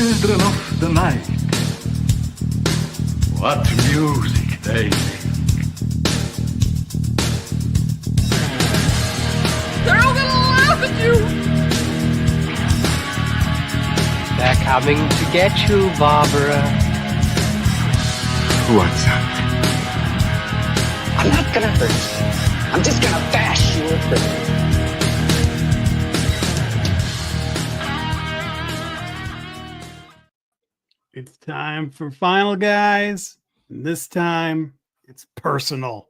children of the night. What music they make. They're all gonna laugh at you! They're coming to get you, Barbara. What's that? I'm not gonna hurt you. I'm just gonna bash you a bit. It's time for final, guys. And this time, it's personal.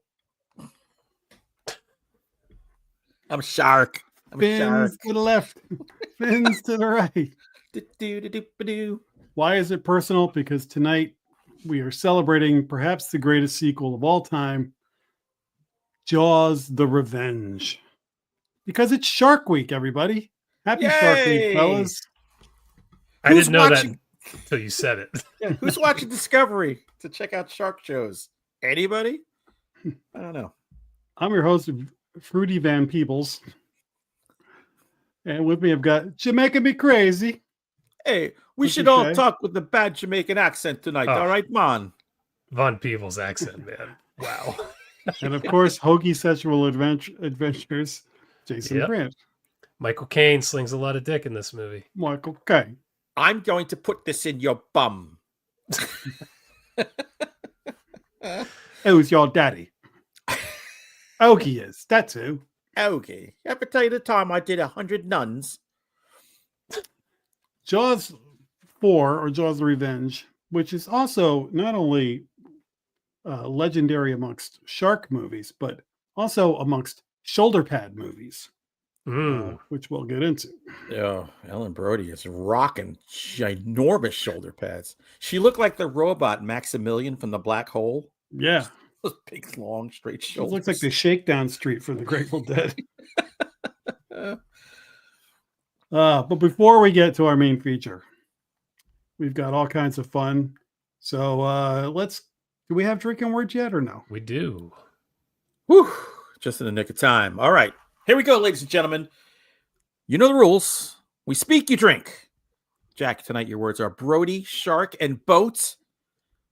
I'm shark. I'm a shark. Fins to the left, fins to the right. Do-do-do-do-do. Why is it personal? Because tonight we are celebrating perhaps the greatest sequel of all time, Jaws: The Revenge. Because it's Shark Week, everybody. Happy Shark Week, Yay! fellas. I Who's didn't know watching- that until you said it. Yeah, who's watching Discovery to check out shark shows? Anybody? I don't know. I'm your host, Fruity Van Peebles. And with me, I've got Jamaica Me Crazy. Hey, we What'd should you all say? talk with the bad Jamaican accent tonight. Oh. All right, man. Von Peebles accent, man. Wow. And of course, Hoagie Sexual Adventures, Jason Yep. Grant. Michael Caine slings a lot of dick in this movie. Michael K. I'm going to put this in your bum. Who's your daddy? Ogie is. That's who. Okay. Ever tell you the time I did 100 nuns? Jaws 4, or Jaws: The Revenge, which is also not only legendary amongst shark movies, but also amongst shoulder pad movies, which we'll get into. Oh, Ellen Brody is rocking ginormous shoulder pads. She looked like the robot Maximilian from the Black Hole. Yeah. Those big, long, straight It shoulders. looks like the Shakedown Street for the Grateful Dead. But before we get to our main feature, we've got all kinds of fun. So do we have drinking words yet or no? We do. Whew, just in the nick of time. All right. Here we go, ladies and gentlemen. You know the rules. We speak, you drink. Jack, tonight your words are Brody, shark, and boat.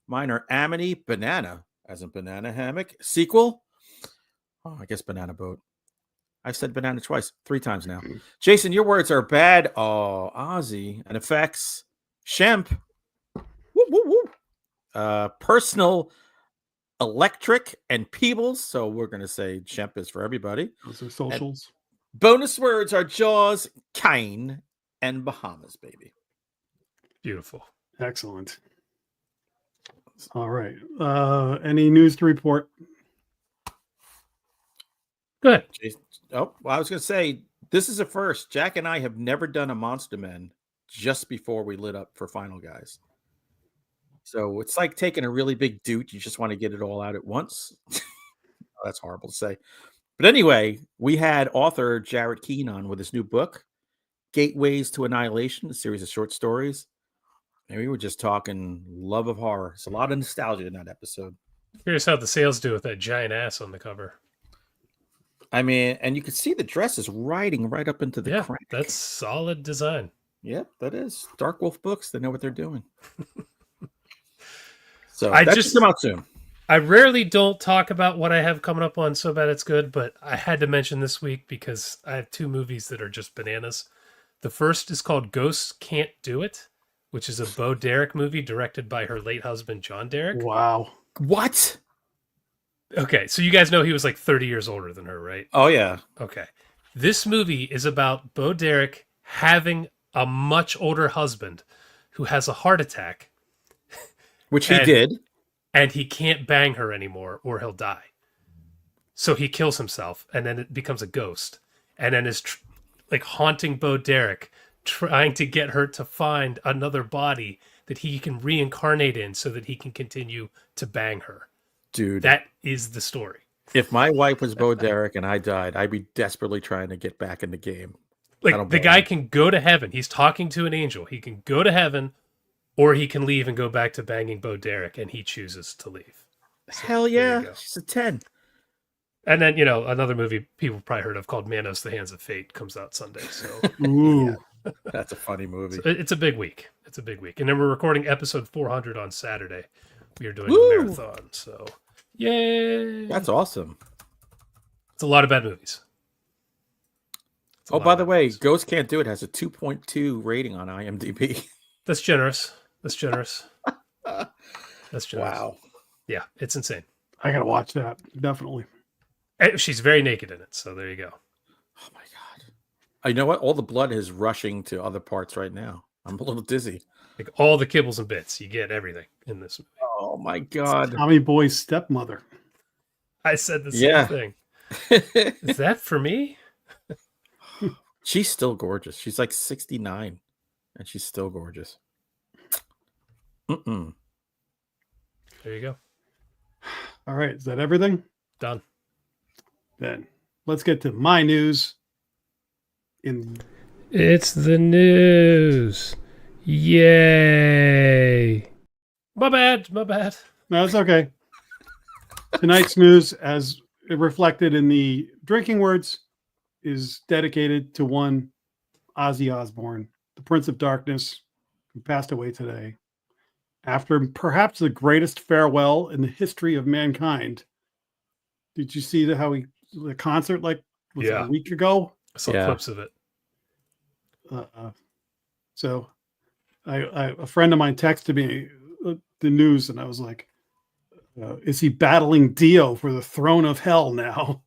Mine are amity, banana, as in banana hammock. Sequel. Oh, I guess banana boat. I've said banana twice, 3 times now. Jason, your words are bad. Oh, Ozzy, and effects. Shemp. Woo, woo, woo. Personal, electric, and Peebles. So we're going to say Shemp is for everybody. Those are socials. Bonus words are Jaws, Kine, and Bahamas, baby. Beautiful. Excellent. All right. Any news to report? Good. Jason, oh, well, I was going to say, this is a first. Jack and I have never done a Monster Men just before we lit up for Final Guys. So it's like taking a really big dude. You just want to get it all out at once. That's horrible to say. But anyway, we had author Jared Keene on with his new book, Gateways to Annihilation, a series of short stories. And we were just talking love of horror. It's a lot of nostalgia in that episode. Here's how the sales do with that giant ass on the cover. I mean, and you can see the dress is riding right up into the crack. That's solid design. Yep, that is. Dark Wolf Books, they know what they're doing. So I that just should come out soon. I rarely don't talk about what I have coming up on So Bad It's Good, but I had to mention this week because I have 2 movies that are just bananas. The first is called Ghosts Can't Do It, which is a Bo Derek movie directed by her late husband, John Derek. Wow. What? Okay, so you guys know he was like 30 years older than her, right? Oh, yeah. Okay. This movie is about Bo Derek having a much older husband who has a heart attack. Which he did. And he can't bang her anymore or he'll die. So he kills himself and then it becomes a ghost. And then is like haunting Bo Derek, trying to get her to find another body that he can reincarnate in so that he can continue to bang her. Dude. That is the story. If my wife was Bo Derek and I died, I'd be desperately trying to get back in the game. Like the guy can go to heaven. He's talking to an angel. He can go to heaven or he can leave and go back to banging Bo Derek, and he chooses to leave. So, hell yeah. She's a 10. And then, you know, another movie people probably heard of called Manos, The Hands of Fate comes out Sunday. So Ooh. That's a funny movie. It's a big week. It's a big week. And then we're recording episode 400 on Saturday. We are doing Woo! a marathon. So, yay. That's awesome. It's a lot of bad movies. Oh, by the way, Ghost Can't Do It has a 2.2 rating on IMDb. That's generous. That's generous. That's generous. Wow. Yeah, it's insane. I gotta watch that, definitely. And she's very naked in it, so there you go. Oh my god! You know what? All the blood is rushing to other parts right now. I'm a little dizzy. Like all the kibbles and bits, you get everything in this movie. Oh my god! Tommy Boy's stepmother. I said the same thing. Is that for me? She's still gorgeous. She's like 69, and she's still gorgeous. There you go. All right, is that everything? Done. Then let's get to my news. It's the news. Yay. My bad. No, it's okay. Tonight's news, as reflected in the drinking words, is dedicated to one Ozzy Osbourne, the Prince of Darkness, who passed away today after perhaps the greatest farewell in the history of mankind. Did you see the concert was it a week ago? I saw clips of it. So a friend of mine texted me the news, and I was like, is he battling Dio for the throne of hell now?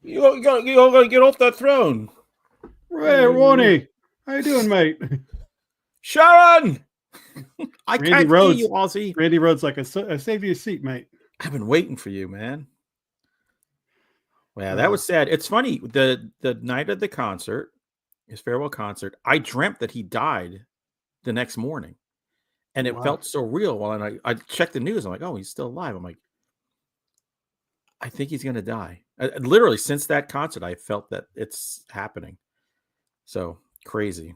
You gotta get off that throne. Hey, Ronnie, how you doing, mate? Sharon, I Randy can't Rhodes, hear you, Ozzy. Randy Rhodes, like, I saved you a seat, mate. I've been waiting for you, man. Wow, that was sad. It's funny. The night of the concert, his farewell concert, I dreamt that he died the next morning. And it felt so real. Well, and I checked the news. I'm like, oh, he's still alive. I'm like, I think he's going to die. Literally, since that concert, I felt that it's happening. So crazy.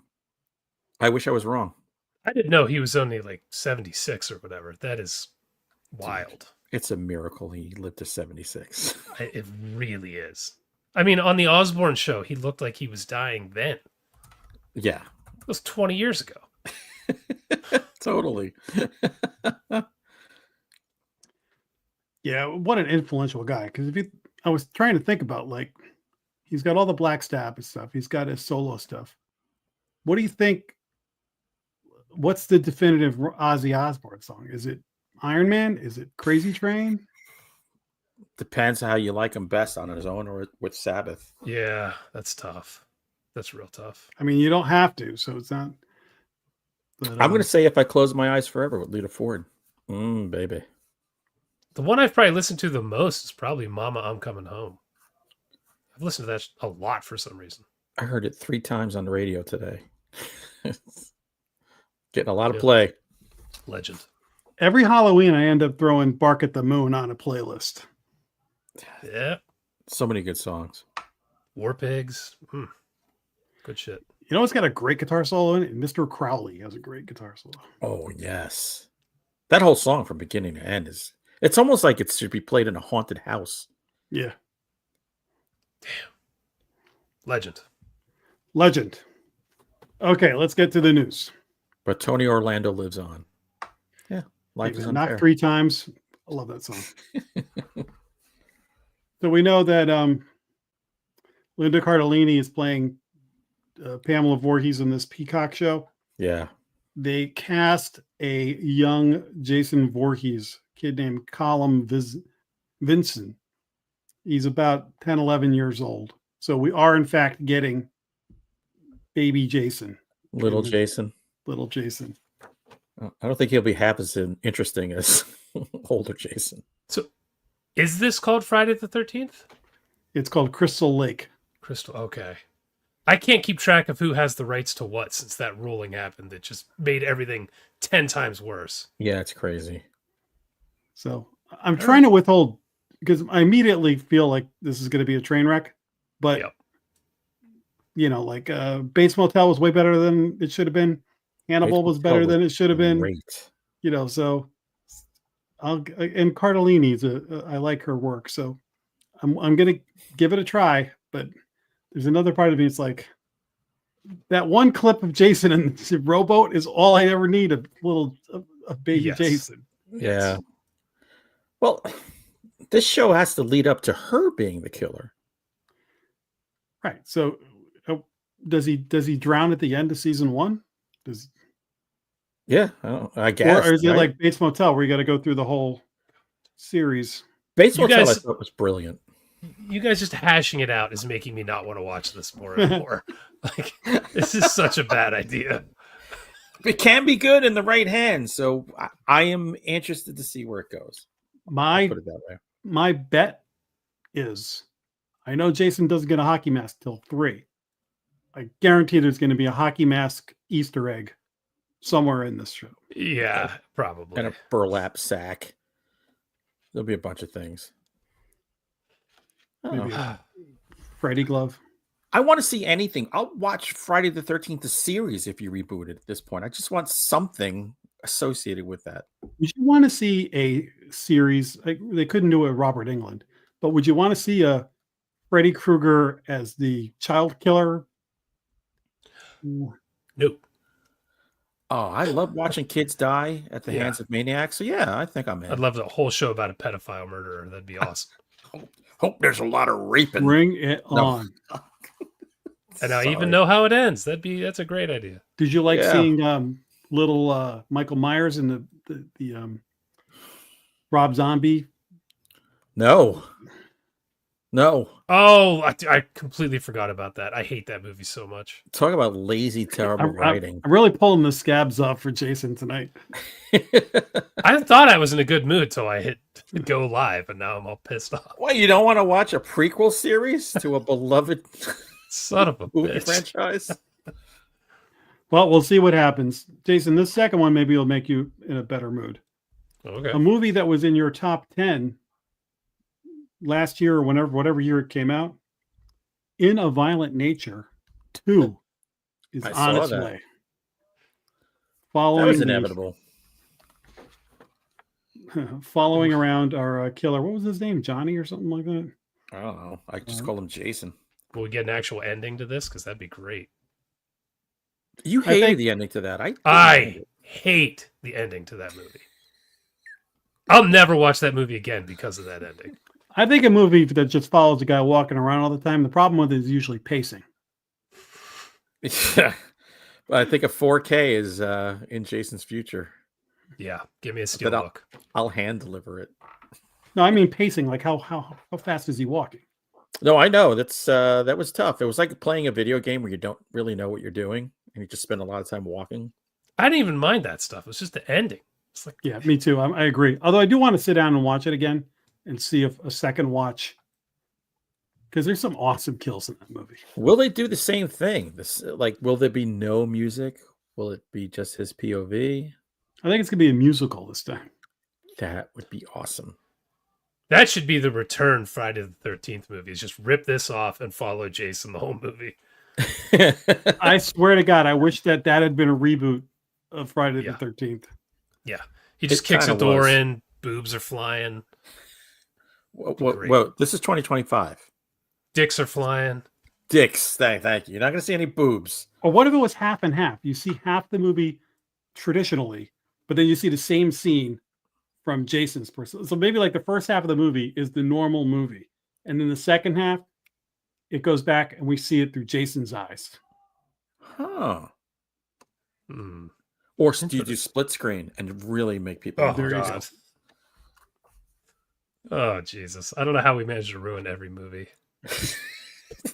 I wish I was wrong. I didn't know he was only like 76 or whatever. That is wild. It's a miracle he lived to 76. It really is. I mean, on the Osbourne show, he looked like he was dying then. Yeah. It was 20 years ago. Totally. Yeah, what an influential guy. Because I was trying to think about, like, he's got all the Black Sabbath stuff. He's got his solo stuff. What do you think? What's the definitive Ozzy Osbourne song? Is it Iron Man? Is it Crazy Train? Depends how you like him best, on his own or with Sabbath. Yeah, that's tough. That's real tough. I mean, you don't have to, so it's not. But, I'm going to say If I Close My Eyes Forever with Lita Ford. Baby. The one I've probably listened to the most is probably Mama, I'm Coming Home. I've listened to that a lot for some reason. I heard it 3 times on the radio today. Getting a lot of play. Legend. Every Halloween, I end up throwing Bark at the Moon on a playlist. Yeah. So many good songs. War Pigs. Good shit. You know what's got a great guitar solo in it? Mr. Crowley has a great guitar solo. Oh, yes. That whole song from beginning to end it's almost like it should be played in a haunted house. Yeah. Damn. Legend. Okay, let's get to the news. But Tony Orlando lives on. Yeah. Life is unfair. Knocked 3 times. I love that song. So we know that Linda Cardellini is playing Pamela Voorhees in this Peacock show. Yeah. They cast a young Jason Voorhees, kid named Callum Vinson. He's about 10, 11 years old. So we are, in fact, getting baby Jason. Little Jason. I don't think he'll be half as interesting as older Jason. So is this called Friday the 13th? It's called Crystal Lake. Okay. I can't keep track of who has the rights to what since that ruling happened that just made everything 10 times worse. Yeah, it's crazy. So I'm trying to withhold because I immediately feel like this is going to be a train wreck. But, Bates Motel was way better than it should have been. Hannibal was better than it should have been. Great. So and Cardellini's I like her work. So I'm going to give it a try, but there's another part of me. It's like that one clip of Jason in the rowboat is all I ever need. A little of baby Yes. Jason. Yeah. Well, this show has to lead up to her being the killer. Right. So, does he drown at the end of season 1? Yeah, I guess. Or is it right? like Bates Motel where you got to go through the whole series? Bates You Motel? guys- I thought was brilliant. You guys just hashing it out is making me not want to watch this more and more. Like, this is such a bad idea. It can be good in the right hands, so I am interested to see where it goes. I'll put it that way. My bet is, I know Jason doesn't get a hockey mask till 3. I guarantee there's going to be a hockey mask Easter egg somewhere in this show. Yeah, probably. And a burlap sack. There'll be a bunch of things. Maybe a Freddy glove. I want to see anything. I'll watch Friday the 13th, the series, if you reboot it at this point. I just want something associated with that. Would you want to see a series? They couldn't do it with Robert Englund, but would you want to see a Freddy Krueger as the child killer? Nope. Oh, I love watching kids die at the hands of maniacs. So yeah, I think I'm in. I'd love a whole show about a pedophile murderer. That'd be awesome. Hope there's a lot of raping. Bring it No. on. And I Sorry. even know how it ends. That's a great idea. Did you like Yeah. seeing little Michael Myers in the Rob Zombie? No. Oh, I completely forgot about that. I hate that movie so much. Talk about lazy, terrible writing. I'm really pulling the scabs off for Jason tonight. I thought I was in a good mood till I hit go live, and now I'm all pissed off. Well, you don't want to watch a prequel series to a beloved Son of a movie bitch. franchise? Well, we'll see what happens. Jason, this second one maybe will make you in a better mood. Okay. A movie that was in your top 10 last year or whatever year it came out, In a Violent Nature 2 is I on saw its that. way. That Following was the- inevitable. following around our killer. What was his name? Johnny or something like that? I don't know. I just call him Jason. Will we get an actual ending to this? Because that'd be great. You I hated think- the ending to that. I hate the ending to that movie. I'll never watch that movie again because of that ending. I think a movie that just follows a guy walking around all the time, the problem with it is usually pacing. Yeah. But I think a 4K is in Jason's future. Yeah, give me a steel I'll- book. I'll hand deliver it. No, I mean pacing, like how fast is he walking? No, I know. That was tough. It was like playing a video game where you don't really know what you're doing and you just spend a lot of time walking. I didn't even mind that stuff. It's just the ending. It's like, Yeah, me too. I agree. Although I do want to sit down and watch it again and see if a second watch, because there's some awesome kills in that movie. Will they do the same thing? Will there be no music? Will it be just his POV? I think it's gonna be a musical this time. That would be awesome. that should be the return Friday the 13th movie. Is just rip this off and follow Jason the whole movie. I swear to God, I wish that had been a reboot of Friday Yeah. the 13th. Yeah. He just It kicks a kinda door was. in, boobs are flying, Great. Well, this is 2025. dicks are flying. Dicks. Thank you. You're not going to see any boobs. Or what if it was half and half? You see half the movie traditionally, but then you see the same scene from Jason's person. So maybe like the first half of the movie is the normal movie. And then the second half, it goes back and we see it through Jason's eyes. Huh. Hmm. Or do you do split screen and really make people? Oh, There you God. Oh, Jesus. I don't know how we managed to ruin every movie.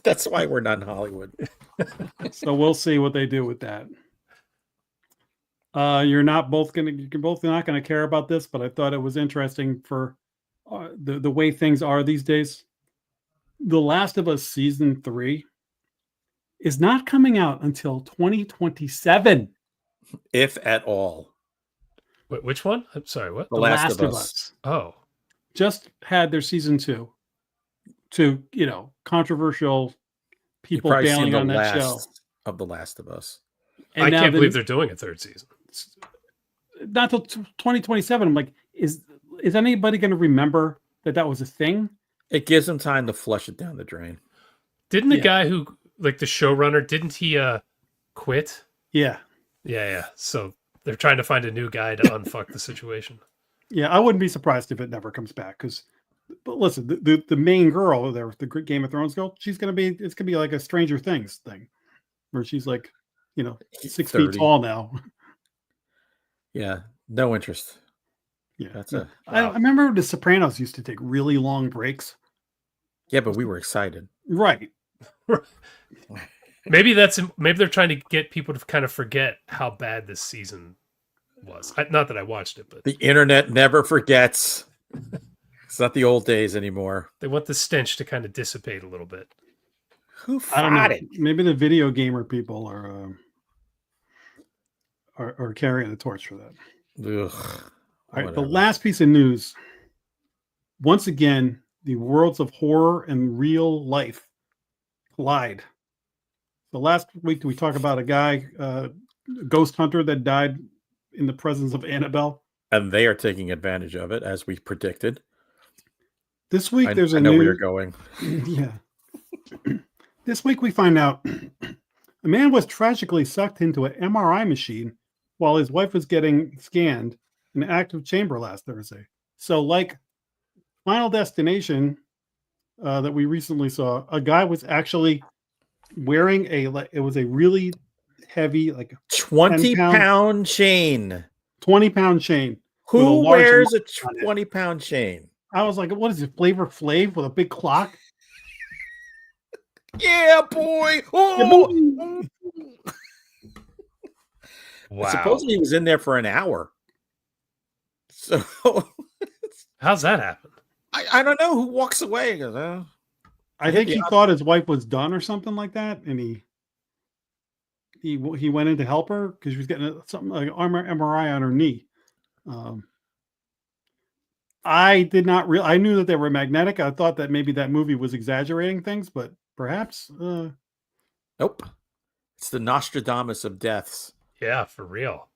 That's why we're not in Hollywood. So we'll see what they do with that. You're both not gonna care about this, but I thought it was interesting for the way things are these days. The Last of Us season 3 is not coming out until 2027. If at all. Wait, which one? I'm sorry, what? The Last of Us. Oh, Just had their season 2 to, controversial You've people probably seen bailing the on that show. last of The Last of Us. And I now can't the- believe they're doing a third season. not till 2027. I'm like, is anybody going to remember that was a thing? It gives them time to flush it down the drain. Didn't the Yeah. guy who, like the showrunner, didn't he quit? Yeah. Yeah. So they're trying to find a new guy to unfuck the situation. Yeah, I wouldn't be surprised if it never comes back. But listen, the main girl there, the Game of Thrones girl, it's gonna be like a Stranger Things thing, where she's like, 6 feet 30. tall now. Yeah, no interest. Yeah, That's I remember The Sopranos used to take really long breaks. Yeah, but we were excited. Right. Maybe they're trying to get people to kind of forget how bad this season was. Not that I watched it, but The internet never forgets. It's not the old days anymore. they want the stench to kind of dissipate a little bit. Who I don't know. fought it? Maybe the video gamer people are carrying the torch for that. Ugh, All right, the whatever. last piece of news. Once again, the worlds of horror and real life collide. So last week we talked about a guy, a ghost hunter that died in the presence of Annabelle. And they are taking advantage of it, as we predicted. This week there's I a know new. where you're going. Yeah. This week we find out a man was tragically sucked into an MRI machine while his wife was getting scanned in an active chamber last Thursday. So, like Final Destination that we recently saw, a guy was actually wearing it was a really heavy, like 20-pound chain. 20-pound chain. with a Who large wears a mark on it. 20-pound chain? I was like, what is it, Flavor Flav with a big clock? Yeah, boy. Yeah, Oh! Wow. Supposedly he was in there for an hour. So How's that happen? I don't know who walks away. And goes, oh. I think he thought his wife was done or something like that, and he went in to help her because she was getting something like an MRI on her knee. I did not I knew that they were magnetic. I thought that maybe that movie was exaggerating things, but perhaps Nope. It's the Nostradamus of deaths. Yeah, for real.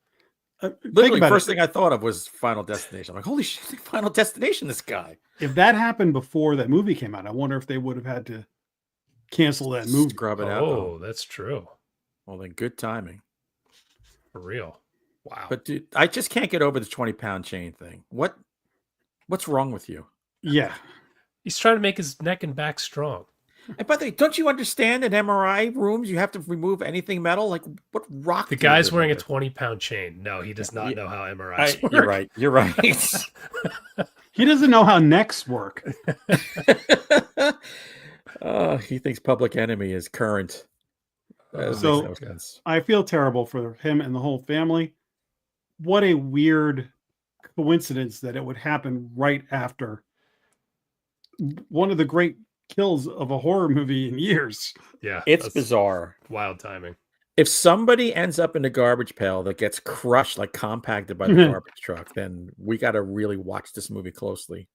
Literally, about first it. thing I thought of was Final Destination. I'm like, holy shit, Final Destination, this guy. If that happened before that movie came out, I wonder if they would have had to cancel that movie. Scrub it out. Oh, that's true. Well, then good timing. For real. Wow. But dude, I just can't get over the 20-pound chain thing. What's wrong with you? Yeah. He's trying to make his neck and back strong. And by the way, don't you understand in MRI rooms you have to remove anything metal? Like what rock? The do you guy's live wearing a under? 20-pound chain. No, he does not know how MRIs work. You're right. You're right. He doesn't know how necks work. He thinks Public Enemy is current. That So- makes no sense. I feel terrible for him and the whole family. What a weird coincidence that it would happen right after one of the great kills of a horror movie in years. Yeah. It's that's bizarre. Wild timing. If somebody ends up in a garbage pail that gets crushed, like compacted by the garbage truck, then we got to really watch this movie closely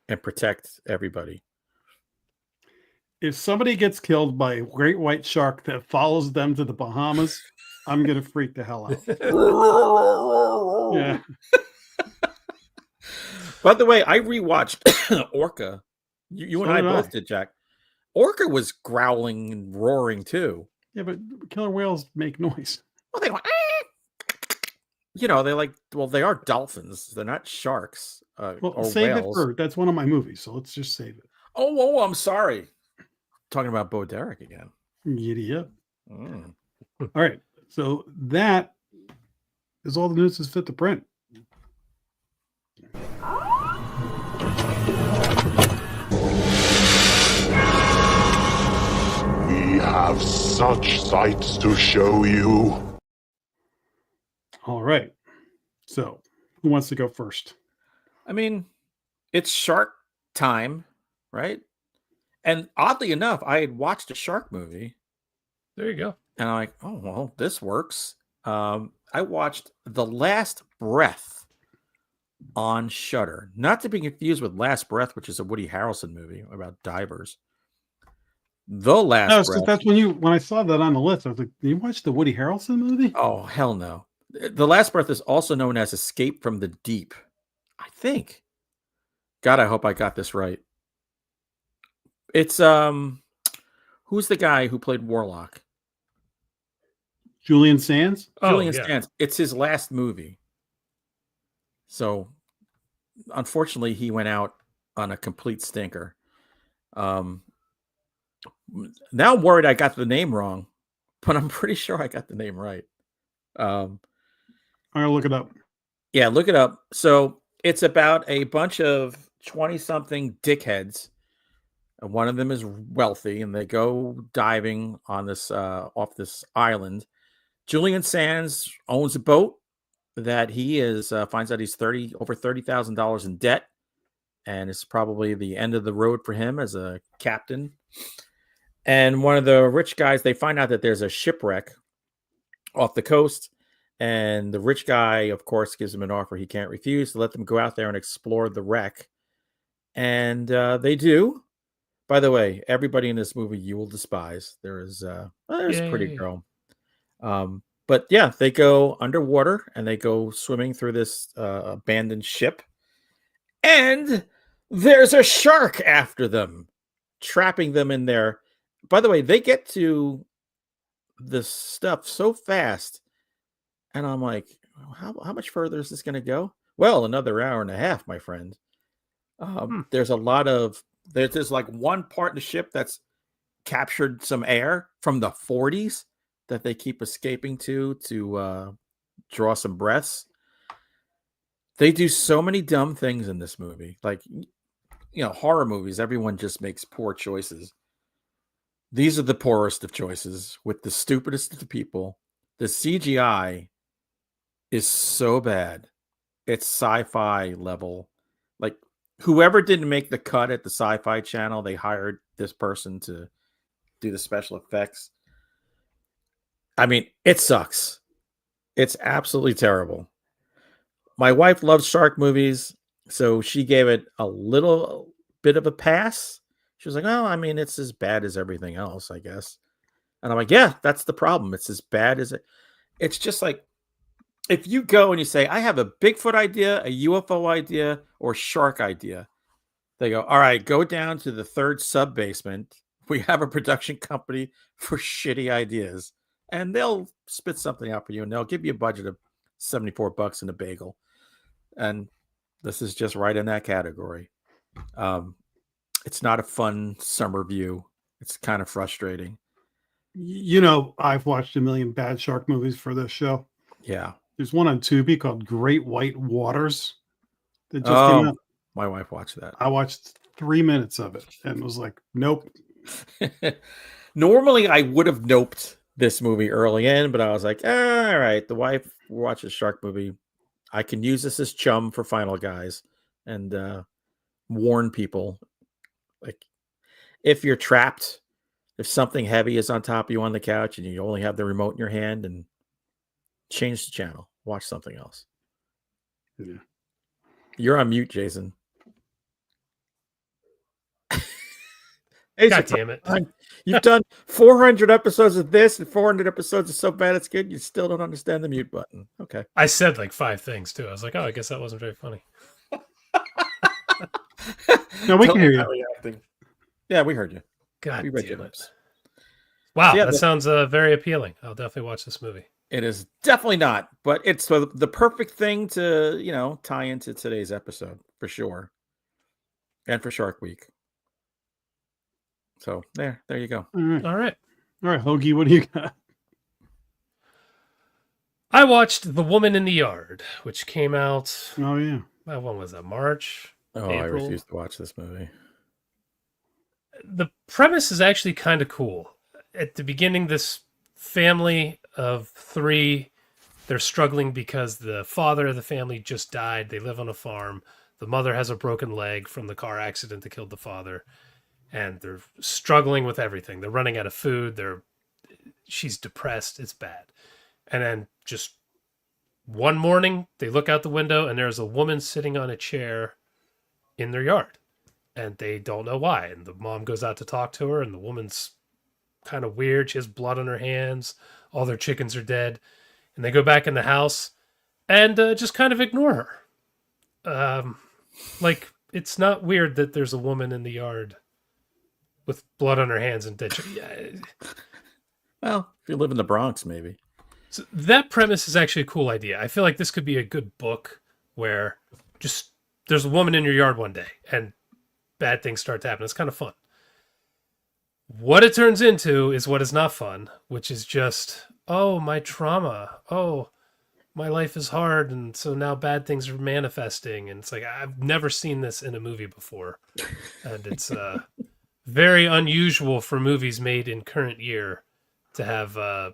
and protect everybody. If somebody gets killed by a great white shark that follows them to the Bahamas, I'm going to freak the hell out. Yeah. By the way, I rewatched Orca. You and So I did both I. did, Jack. Orca was growling and roaring too. Yeah, but killer whales make noise. Well, they go, they are dolphins. They're not sharks Well, or save whales. it for that's one of my movies, so let's just save it. Oh, I'm sorry. Talking about Bo Derek again. Idiot. Mm. All right. So that is all the news that's fit to print. We have such sights to show you. All right. So who wants to go first? I mean, it's shark time, right? And oddly enough, I had watched a shark movie There you go. and I'm like, oh, well, this works. I watched The Last Breath on Shudder, not to be confused with Last Breath, which is a Woody Harrelson movie about divers. The Last No, it's 'cause Breath. that's when I saw that on the list. I was like, "Did you watch the Woody Harrelson movie?" Oh, hell no. The Last Breath is also known as Escape from the Deep, I think. God, I hope I got this right. It's who Who's the guy who played Warlock? Julian Sands. Julian Sands. It's his last movie. So, unfortunately, he went out on a complete stinker. Now I'm worried I got the name wrong, but I'm pretty sure I got the name right. I'm gonna look it up. Yeah, look it up. So it's about a bunch of 20-something dickheads. And one of them is wealthy, and they go diving on this off this island. Julian Sands owns a boat that he is finds out he's over $30,000 in debt, and it's probably the end of the road for him as a captain. And one of the rich guys, they find out that there's a shipwreck off the coast, and the rich guy, of course, gives him an offer he can't refuse to let them go out there and explore the wreck. And they do. By the way, everybody in this movie you will despise. There's a pretty girl. But yeah, they go underwater and they go swimming through this abandoned ship. And there's a shark after them, trapping them in there. By the way, they get to this stuff so fast. And I'm like, how much further is this going to go? Well, another hour and a half, my friend. There's a lot of, there's like one part in the ship that's captured some air from the 40s that they keep escaping to draw some breaths. They do so many dumb things in this movie. Like, horror movies, everyone just makes poor choices. These are the poorest of choices with the stupidest of the people. The CGI is so bad. It's sci-fi level. Like, whoever didn't make the cut at the Sci-Fi Channel, they hired this person to do the special effects. I mean, it sucks. It's absolutely terrible. My wife loves shark movies, so she gave it a little bit of a pass. She was like, "Oh, I mean, it's as bad as everything else, I guess." And I'm like, "Yeah, that's the problem. It's as bad as it." It's just like, if you go and you say, "I have a Bigfoot idea, a UFO idea, or shark idea," they go, "All right, go down to the third sub basement. We have a production company for shitty ideas." And they'll spit something out for you, and they'll give you a budget of $74 and a bagel. And this is just right in that category. It's not a fun summer view. It's kind of frustrating. I've watched a million bad shark movies for this show. Yeah. There's one on Tubi called Great White Waters that just came out. My wife watched that. I watched 3 minutes of it and was like, nope. Normally, I would have noped this movie early in, but I was like, all right, the wife watches a shark movie. I can use this as chum for Final Guys and warn people. Like, if you're trapped, if something heavy is on top of you on the couch and you only have the remote in your hand, and change the channel, watch something else. Yeah. You're on mute, Jason. God damn it. You've done 400 episodes of this and 400 episodes of So Bad It's Good. You still don't understand the mute button. Okay. I said like 5 things too. I was like, oh, I guess that wasn't very funny. No, we can hear you. Yeah, we heard you. God we read damn your it. lips. Wow, So, yeah, that sounds very appealing. I'll definitely watch this movie. It is definitely not, but it's the perfect thing to, tie into today's episode for sure. And for Shark Week. So there you go. All right. All right. All right, Hoagie, what do you got? I watched The Woman in the Yard, which came out. Oh, yeah. When was that? March? Oh, April? I refuse to watch this movie. The premise is actually kind of cool. At the beginning, this family of 3, they're struggling because the father of the family just died. They live on a farm. The mother has a broken leg from the car accident that killed the father. And they're struggling with everything. They're running out of food. She's depressed. It's bad. And then just one morning, they look out the window and there's a woman sitting on a chair in their yard. And they don't know why. And the mom goes out to talk to her, and the woman's kind of weird. She has blood on her hands. All their chickens are dead. And they go back in the house and just kind of ignore her. Like, it's not weird that there's a woman in the yard with blood on her hands and dead. Yeah. Well, if you live in the Bronx, maybe. So that premise is actually a cool idea. I feel like this could be a good book where just there's a woman in your yard one day and bad things start to happen. It's kind of fun. What it turns into is what is not fun, which is just, oh, my trauma. Oh, my life is hard. And so now bad things are manifesting. And it's like, I've never seen this in a movie before. And it's very unusual for movies made in current year to have,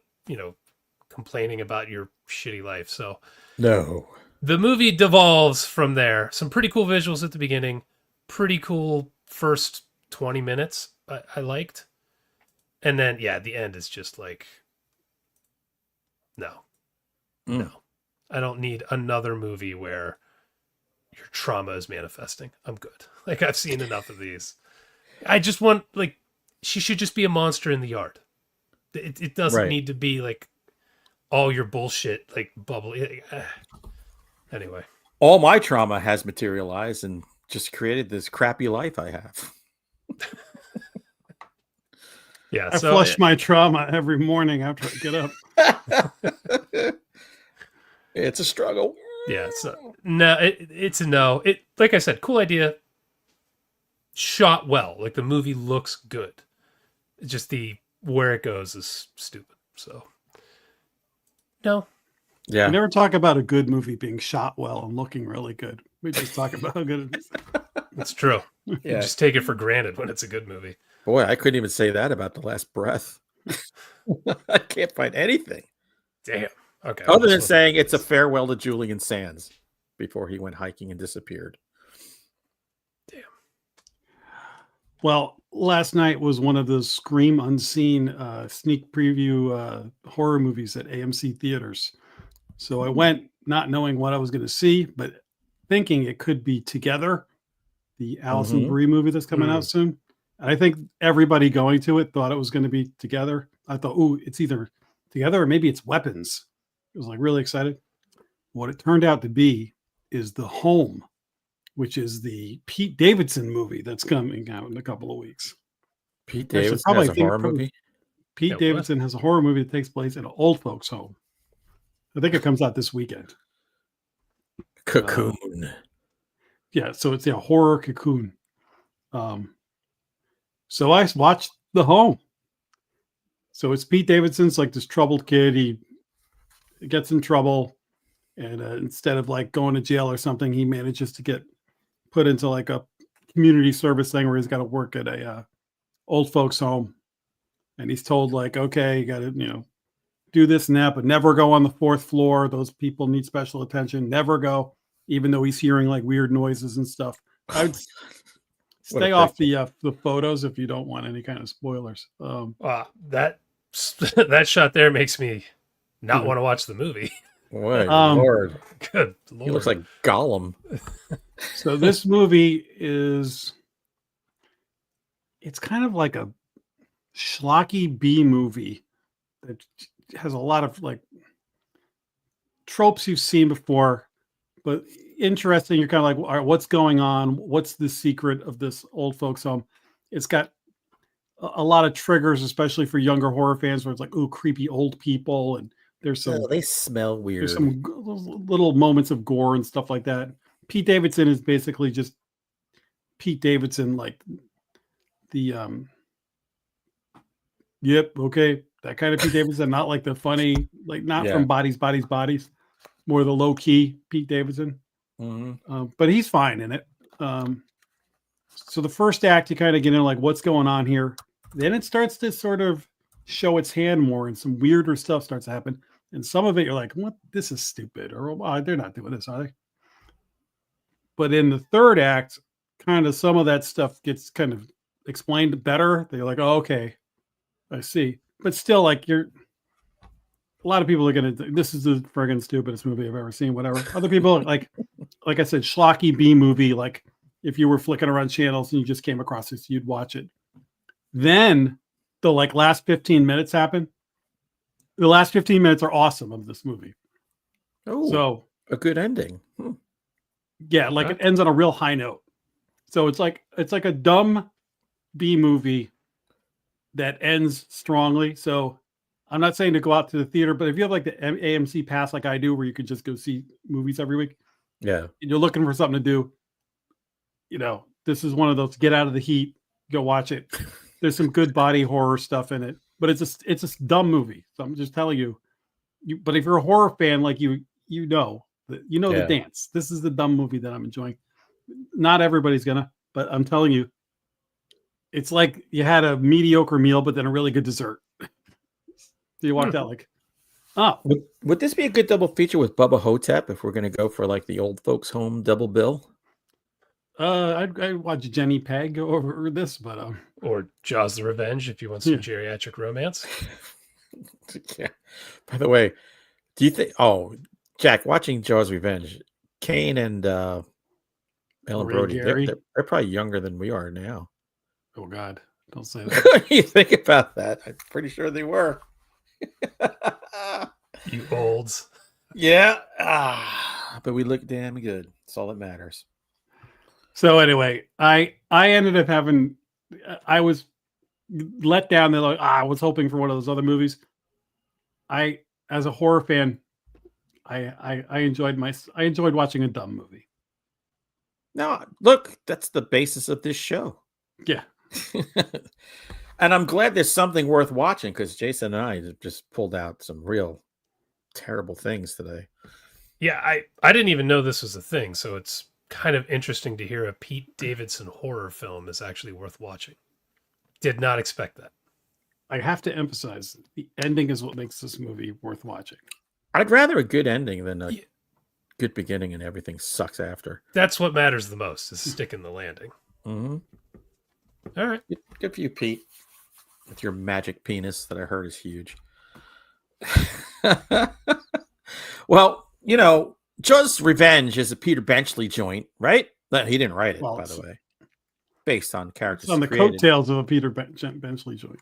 complaining about your shitty life. So No. the movie devolves from there. Some pretty cool visuals at the beginning. Pretty cool first 20 minutes I liked. And then, the end is just like, no. No. I don't need another movie where your trauma is manifesting. I'm good. Like, I've seen enough of these. I just want, like, she should just be a monster in the yard. It doesn't need to be, like, all your bullshit, like, bubbly. Anyway. All my trauma has materialized and just created this crappy life I have. I flush my trauma every morning after I get up. It's a struggle. Yeah, so no, it's a no. It, like I said, cool idea. Shot well, like the movie looks good. It's just where it goes is stupid. So no. Yeah. We never talk about a good movie being shot well and looking really good. We just talk about how good it is. It's true. Yeah. Just take it for granted when it's a good movie. Boy, I couldn't even say that about The Last Breath. I can't find anything. Damn. Okay. Other than saying it's a farewell to Julian Sands before he went hiking and disappeared. Damn. Well, last night was one of those Scream Unseen sneak preview horror movies at AMC theaters. So I went not knowing what I was going to see, but thinking it could be Together, the Alison Brie movie that's coming out soon. And I think everybody going to it thought it was going to be Together. I thought, it's either Together or maybe it's Weapons. I was like really excited. What it turned out to be is The Home, which is the Pete Davidson movie that's coming out in a couple of weeks. Pete Davidson has a horror movie? Pete Davidson has a horror movie that takes place in an old folks' home. I think it comes out this weekend. Cocoon. So it's a horror Cocoon. So I watched The Home. So it's Pete Davidson's like this troubled kid. He gets in trouble, and instead of like going to jail or something, he manages to get put into like a community service thing where he's got to work at a old folks home, and he's told like, okay, you got to do this and that, but never go on the 4th floor. Those people need special attention. Never go, even though he's hearing like weird noises and stuff. I'd stay off the photos if you don't want any kind of spoilers. That shot there makes me not want to watch the movie. Boy, Lord. Good Lord. He looks like Gollum. So this movie it's kind of like a schlocky B movie that has a lot of like tropes you've seen before, but interesting. You're kind of like, all right, what's going on? What's the secret of this old folks home? It's got a lot of triggers, especially for younger horror fans, where it's like, ooh, creepy old people, and there's some they smell weird. There's some little moments of gore and stuff like that. Pete Davidson is basically just Pete Davidson, like the yep, okay, that kind of Pete Davidson, not like the funny, like not from Bodies, more the low key Pete Davidson. But he's fine in it. So the first act, you kind of get in like, what's going on here? Then it starts to sort of show its hand more, and some weirder stuff starts to happen. And some of it, you're like, what? This is stupid. Or they're not doing this, are they? But in the third act, kind of some of that stuff gets kind of explained better. They're like, oh, okay, I see. But still, like a lot of people are going to, this is the friggin' stupidest movie I've ever seen, whatever. Other people, like I said, schlocky B movie, like if you were flicking around channels and you just came across this, you'd watch it. Then the like last 15 minutes happen. The last 15 minutes are awesome of this movie. Oh, so a good ending. Yeah, like it ends on a real high note. So it's like a dumb B movie that ends strongly. So I'm not saying to go out to the theater, but if you have like the AMC pass like I do, where you can just go see movies every week, Yeah. and you're looking for something to do, this is one of those get out of the heat, go watch it. There's some good body horror stuff in it, but it's a dumb movie. So I'm just telling you. But if you're a horror fan like you know the dance. This is the dumb movie that I'm enjoying. Not everybody's gonna, but I'm telling you, it's like you had a mediocre meal, but then a really good dessert. So you walked out like, oh. Would this be a good double feature with Bubba Hotep if we're going to go for like the old folks home double bill? I'd watch Jenny Peg go over this, but or Jaws the Revenge if you want some geriatric romance. Yeah. By the way, do you think? Oh, Jack, watching Jaws Revenge, Kane and Ellen Brody, they're probably younger than we are now. Oh God, don't say that. You think about that? I'm pretty sure they were. You olds. Yeah. But we look damn good. That's all that matters. So anyway, I ended up having, I was let down. They're like, I was hoping for one of those other movies. As a horror fan, I enjoyed watching a dumb movie. No, look, that's the basis of this show. Yeah. And I'm glad there's something worth watching because Jason and I just pulled out some real terrible things today. Yeah, I didn't even know this was a thing, so it's kind of interesting to hear a Pete Davidson horror film is actually worth watching. Did not expect that. I have to emphasize the ending is what makes this movie worth watching. I'd rather a good ending than a good beginning and everything sucks after. That's what matters the most, is sticking the landing. Mm-hmm. All right. Good for you, Pete. With your magic penis that I heard is huge. Well, Jaws Revenge is a Peter Benchley joint, right? He didn't write it, by the way. Based on characters. It's on the coattails of a Peter Benchley joint.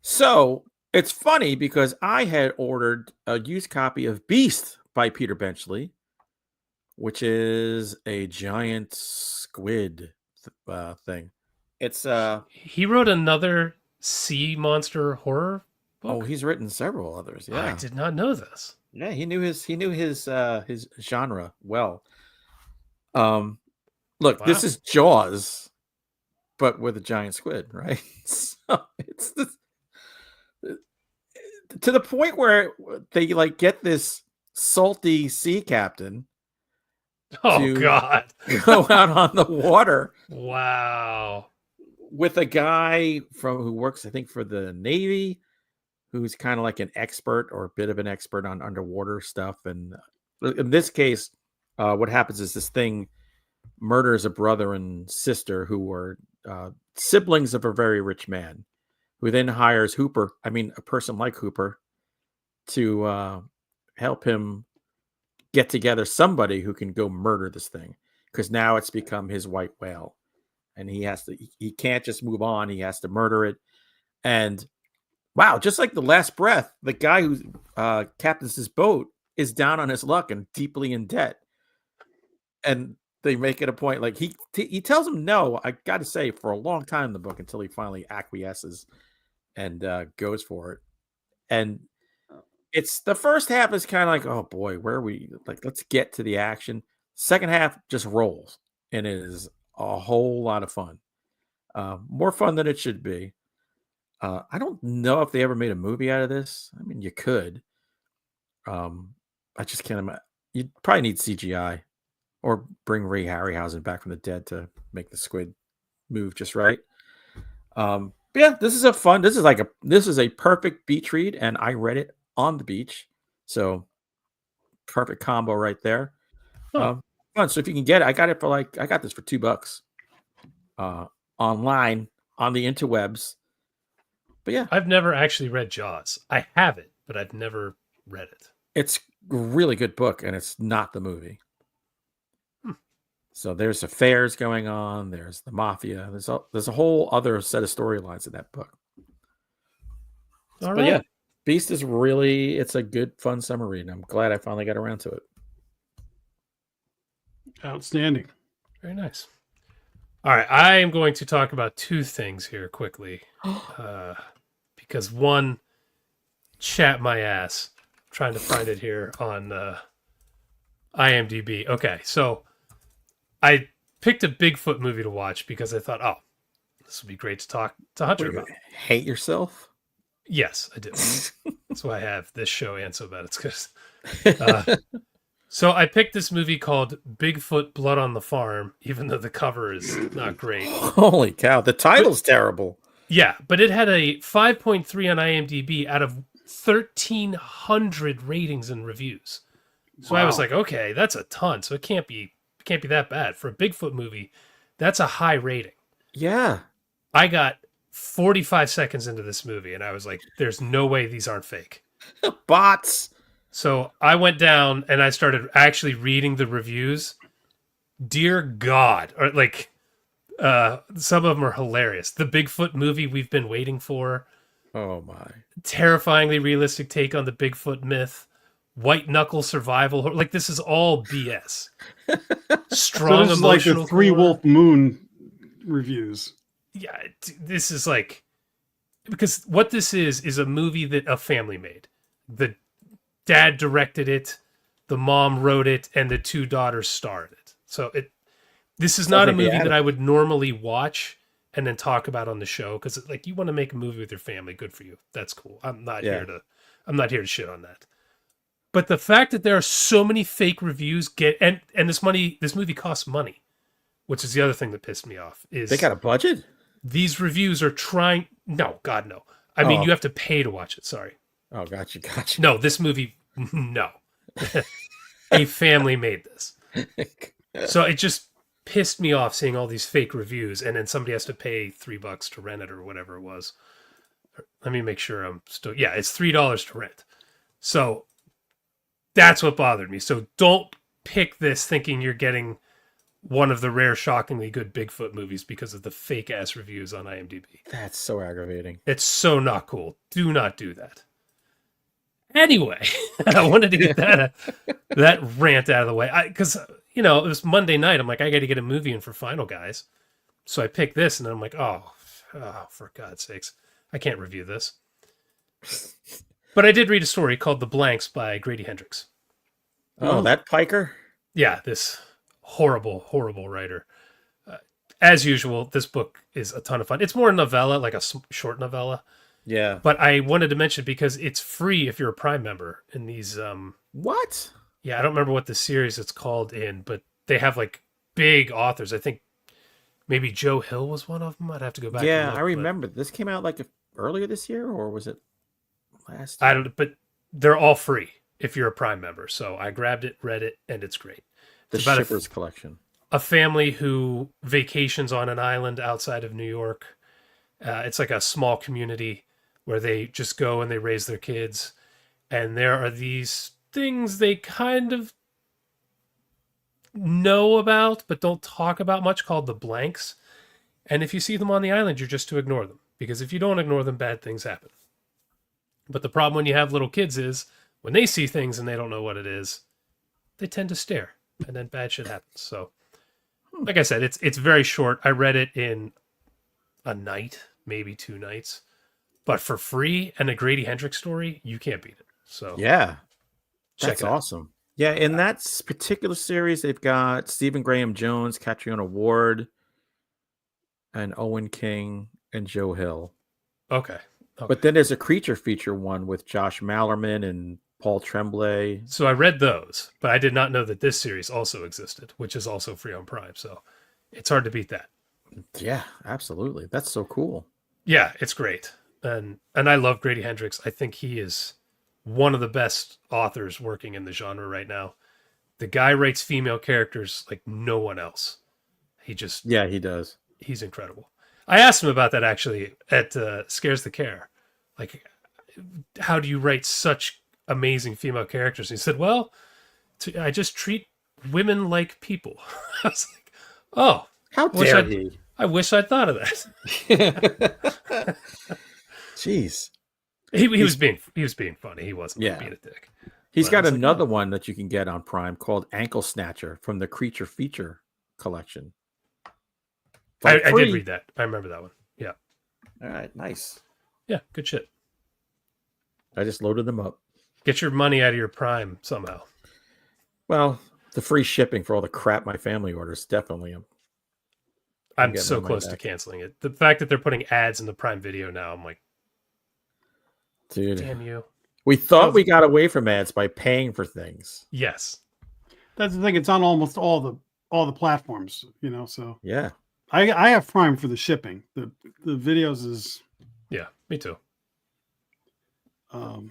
So it's funny because I had ordered a used copy of Beast by Peter Benchley, which is a giant squid thing. It's he wrote another sea monster horror book? Oh, he's written several others. Yeah, I did not know this. Yeah, he knew his genre well. Look, Wow. This is Jaws, but with a giant squid, right? So it's to the point where they get this salty sea captain. Oh God! Go out on the water. Wow. With a guy who works, I think, for the Navy, who's kind of like an expert or a bit of an expert on underwater stuff. And in this case, what happens is this thing murders a brother and sister who were siblings of a very rich man, who then hires a person like Hooper, to help him get together somebody who can go murder this thing, because now it's become his white whale. And he can't just move on. He has to murder it. And wow, just like The Last Breath, the guy who captains his boat is down on his luck and deeply in debt. And they make it a point, like he tells him no, I got to say, for a long time in the book, until he finally acquiesces and goes for it. And it's the first half is kind of like, oh boy, where are we? Like, let's get to the action. Second half just rolls, and it is a whole lot of fun. More fun than it should be. I don't know if they ever made a movie out of this. I mean, you could. I just can't imagine. You'd probably need CGI or bring Ray Harryhausen back from the dead to make the squid move just right. But yeah, this is this is a perfect beach read, and I read it on the beach. So perfect combo right there. Huh. Fun. So if you can get it, I got this for $2 online on the interwebs. But yeah, I've never actually read Jaws. I have it, but I've never read it. It's a really good book, and it's not the movie. So there's affairs going on. There's the mafia. There's a whole other set of storylines in that book. All but right. yeah, Beast is it's a good, fun summer read. I'm glad I finally got around to it. Outstanding. Very nice. All right, I am going to talk about two things here quickly. because one, chat my ass. I'm trying to find it here on IMDb. Okay, so I picked a Bigfoot movie to watch because I thought, oh, this would be great to talk to Hunter about. Hate yourself? Yes, I do. That's why I have this show and so bad it's because. So I picked this movie called Bigfoot Blood on the Farm, even though the cover is not great. Holy cow, the title's terrible. Yeah, but it had a 5.3 on IMDb out of 1,300 ratings and reviews. So I was like, okay, that's a ton. So it can't be that bad for a Bigfoot movie. That's a high rating. Yeah. I got 45 seconds into this movie, and I was like, there's no way these aren't fake. Bots. So I went down and I started actually reading the reviews. Dear God, or like some of them are hilarious. The Bigfoot movie we've been waiting for. Oh my. Terrifyingly realistic take on the Bigfoot myth. White knuckle survival. Like this is all BS. Strong So this is like the Three Wolf Moon reviews. Yeah, this is like, because what this is a movie that a family made. The dad directed it, the mom wrote it, and the two daughters starred it. So this is not a movie that I would normally watch and then talk about on the show, because like you want to make a movie with your family, good for you. That's cool. I'm not here to shit on that. But the fact that there are so many fake reviews and this movie costs money, which is the other thing that pissed me off. Is they got a budget? These reviews are trying. No, God, no. I mean, you have to pay to watch it. Sorry. Oh, gotcha. No, this movie, no. A family made this. So it just pissed me off seeing all these fake reviews, and then somebody has to pay $3 to rent it or whatever it was. Let me make sure I'm still. Yeah, it's $3 to rent. So that's what bothered me. So don't pick this thinking you're getting one of the rare, shockingly good Bigfoot movies because of the fake ass reviews on IMDb. That's so aggravating. It's so not cool. Do not do that. Anyway, I wanted to get that rant out of the way. Because, it was Monday night. I'm like, I got to get a movie in for Final Guys. So I picked this, and then I'm like, oh, for God's sakes. I can't review this. But I did read a story called The Blanks by Grady Hendricks. Oh, that piker? Yeah, this horrible, horrible writer. As usual, this book is a ton of fun. It's more a novella, like a short novella. Yeah. But I wanted to mention because it's free if you're a Prime member in these. What? Yeah, I don't remember what the series it's called in, but they have like big authors. I think maybe Joe Hill was one of them. I'd have to go back. Yeah, and look, I remember. This came out like earlier this year, or was it last year? I don't. But they're all free if you're a Prime member. So I grabbed it, read it, and it's great. The Shippers Collection. A family who vacations on an island outside of New York. It's like a small community where they just go and they raise their kids. And there are these things they kind of know about, but don't talk about much, called the blanks. And if you see them on the island, you're just to ignore them. Because if you don't ignore them, bad things happen. But the problem when you have little kids is when they see things and they don't know what it is, they tend to stare. And then bad shit happens. So, like I said, it's very short. I read it in a night, maybe 2 nights. But for free and a Grady Hendricks story, you can't beat it. So yeah, that's awesome. Yeah, in that particular series, they've got Stephen Graham Jones, Catriona Ward, and Owen King and Joe Hill. Okay. But then there's a creature feature one with Josh Mallerman and Paul Tremblay. So I read those, but I did not know that this series also existed, which is also free on Prime. So it's hard to beat that. Yeah, absolutely. That's so cool. Yeah, it's great. And I love Grady Hendricks. I think he is one of the best authors working in the genre right now. The guy writes female characters like no one else. He does. He's incredible. I asked him about that actually at Scares the Care. Like, how do you write such amazing female characters? And he said, well, I just treat women like people. I was like, oh, how dare he? I wish I'd thought of that. Jeez. He was being funny. He wasn't being a dick. He's got another one that you can get on Prime called Ankle Snatcher from the Creature Feature Collection. I did read that. I remember that one. Yeah. All right. Nice. Yeah. Good shit. I just loaded them up. Get your money out of your Prime somehow. Well, the free shipping for all the crap my family orders definitely. I'm getting so my money close to back. canceling it. The fact that they're putting ads in the Prime Video now, I'm like, Dude, damn you. we thought we got away from ads by paying for things. Yes. That's the thing. It's on almost all the platforms, so Yeah. I have Prime for the shipping. The videos is Yeah, me too. all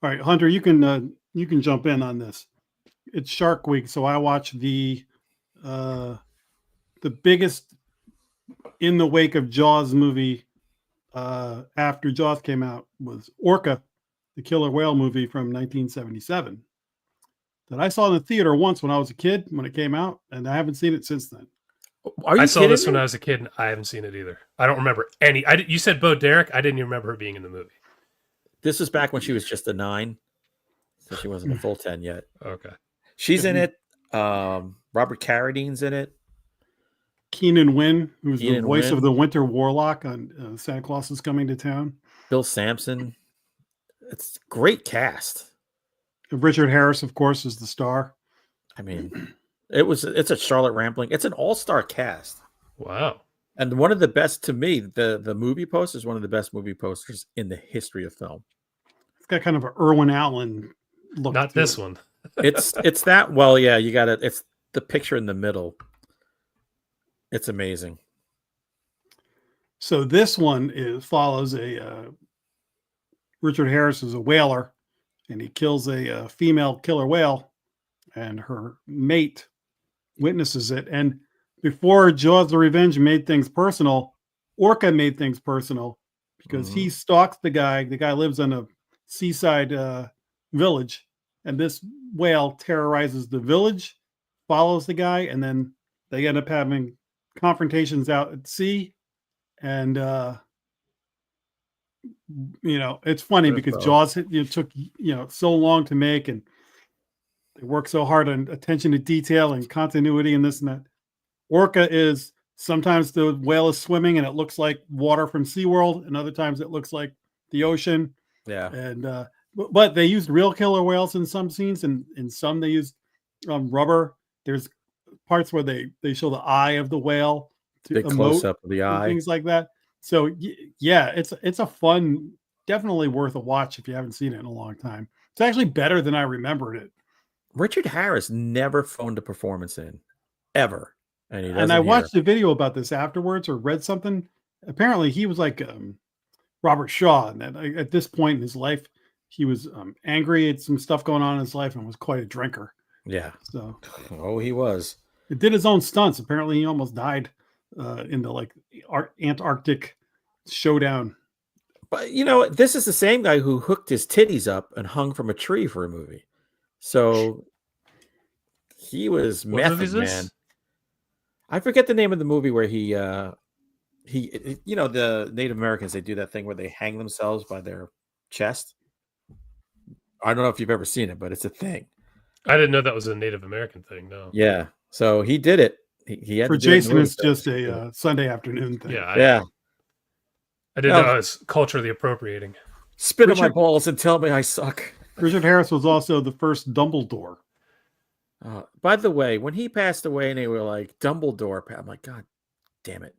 right, Hunter, you can jump in on this. It's Shark Week, so I watched the biggest in the wake of Jaws movie after Jaws came out was Orca, the killer whale movie from 1977 that I saw in the theater once when I was a kid when it came out, and I haven't seen it since then. Are you I saw kidding this me? when I was a kid, and I haven't seen it either. I don't remember any. You said Bo Derek. I didn't even remember her being in the movie. This was back when she was just a 9, so she wasn't a full 10 yet. Okay. She's in it. Robert Carradine's in it. Keenan Wynn, who's the Keenan voice Wynn. of the Winter Warlock on Santa Claus is Coming to Town. Bill Sampson. It's a great cast. Richard Harris, of course, is the star. I mean, it's a Charlotte Rampling. It's an all-star cast. Wow. And one of the best to me, the movie poster is one of the best movie posters in the history of film. It's got kind of an Irwin Allen look. Not to this it. one. It's that. Well, yeah, you got it. It's the picture in the middle. It's amazing. So this one follows a Richard Harris is a whaler, and he kills a female killer whale, and her mate witnesses it. And before Jaws the Revenge made things personal, Orca made things personal because he stalks the guy. The guy lives in a seaside village, and this whale terrorizes the village, follows the guy, and then they end up having confrontations out at sea. And it's funny because Jaws took so long to make, and they work so hard on attention to detail and continuity and this and that. Orca is sometimes the whale is swimming and it looks like water from SeaWorld, and other times it looks like the ocean. Yeah. And but they used real killer whales in some scenes, and in some they used rubber. There's parts where they show the eye of the whale to Big emote close up of the and eye. things like that. So yeah, it's a fun, definitely worth a watch if you haven't seen it in a long time. It's actually better than I remembered it. Richard Harris never phoned a performance in, ever. And I watched a video about this afterwards, or read something. Apparently he was like Robert Shaw, and that at this point in his life, he was angry at some stuff going on in his life and was quite a drinker. Yeah. So he was. It did his own stunts. Apparently he almost died in the Antarctic showdown. But this is the same guy who hooked his titties up and hung from a tree for a movie. So he was method man. I forget the name of the movie where he the Native Americans, they do that thing where they hang themselves by their chest. I don't know if you've ever seen it, but it's a thing. I didn't know that was a Native American thing. No. Yeah. So he did it. He had for to do Jason. It's so. just a Sunday afternoon thing. Yeah. I didn't know I was culturally appropriating. Spit on my balls and tell me I suck. Richard Harris was also the first Dumbledore. By the way, when he passed away and they were like, Dumbledore, I'm like, God damn it.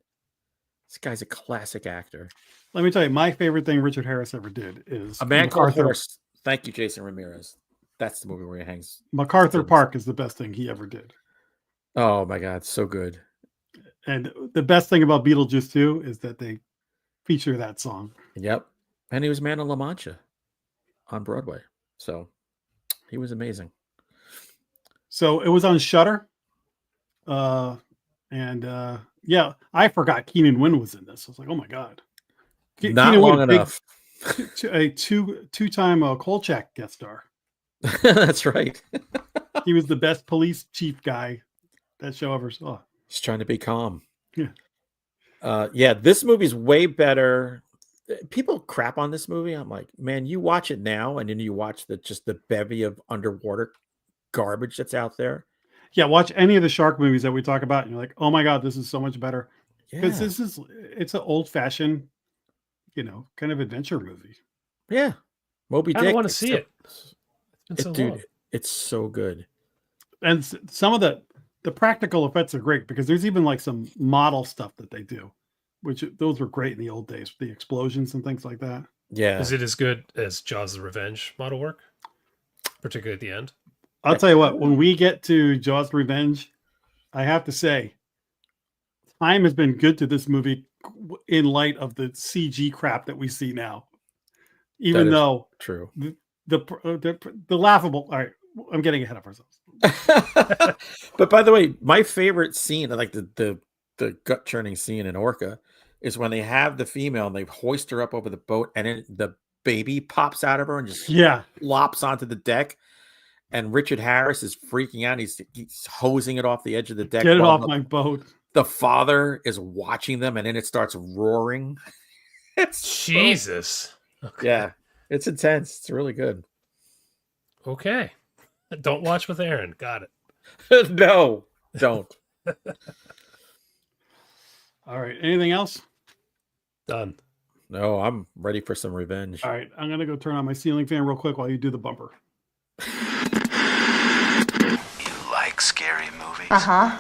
This guy's a classic actor. Let me tell you, my favorite thing Richard Harris ever did is A Man Called Horse. Thank you, Jason Ramirez. That's the movie where he hangs. MacArthur Park is the best thing he ever did. Oh my God, so good. And the best thing about Beetlejuice 2 is that they feature that song. Yep. And he was Man of La Mancha on Broadway. So he was amazing. So it was on Shudder. Yeah, I forgot Keenan Wynn was in this. I was like, oh my God. Not long enough. A two-time Kolchak guest star. That's right. He was the best police chief guy that show ever saw. He's trying to be calm. Yeah. This movie's way better. People crap on this movie. I'm like, man, you watch it now, and then you watch the bevy of underwater garbage that's out there. Yeah, watch any of the shark movies that we talk about, and you're like, oh my God, this is so much better. Because it's an old-fashioned, kind of adventure movie. Yeah. Moby I Dick. don't want to see it. It's been so Dude, long. it's so good. And some of the practical effects are great because there's even like some model stuff that they do, which those were great in the old days, the explosions and things like that. Yeah. Is it as good as Jaws the Revenge model work? Particularly at the end? I'll tell you what, when we get to Jaws Revenge, I have to say, time has been good to this movie in light of the CG crap that we see now. Even though true. the laughable. All right, I'm getting ahead of ourselves. But by the way, my favorite scene, like the gut churning scene in Orca, is when they have the female and they hoist her up over the boat, and then the baby pops out of her and just lops onto the deck. And Richard Harris is freaking out. He's hosing it off the edge of the deck. Get it off my boat. The father is watching them, and then it starts roaring. It's Jesus. Okay. Yeah, it's intense. It's really good. Okay. Don't watch with Aaron. Got it. No, don't. All right. Anything else? Done. No, I'm ready for some revenge. All right. I'm going to go turn on my ceiling fan real quick while you do the bumper. You like scary movies? Uh-huh.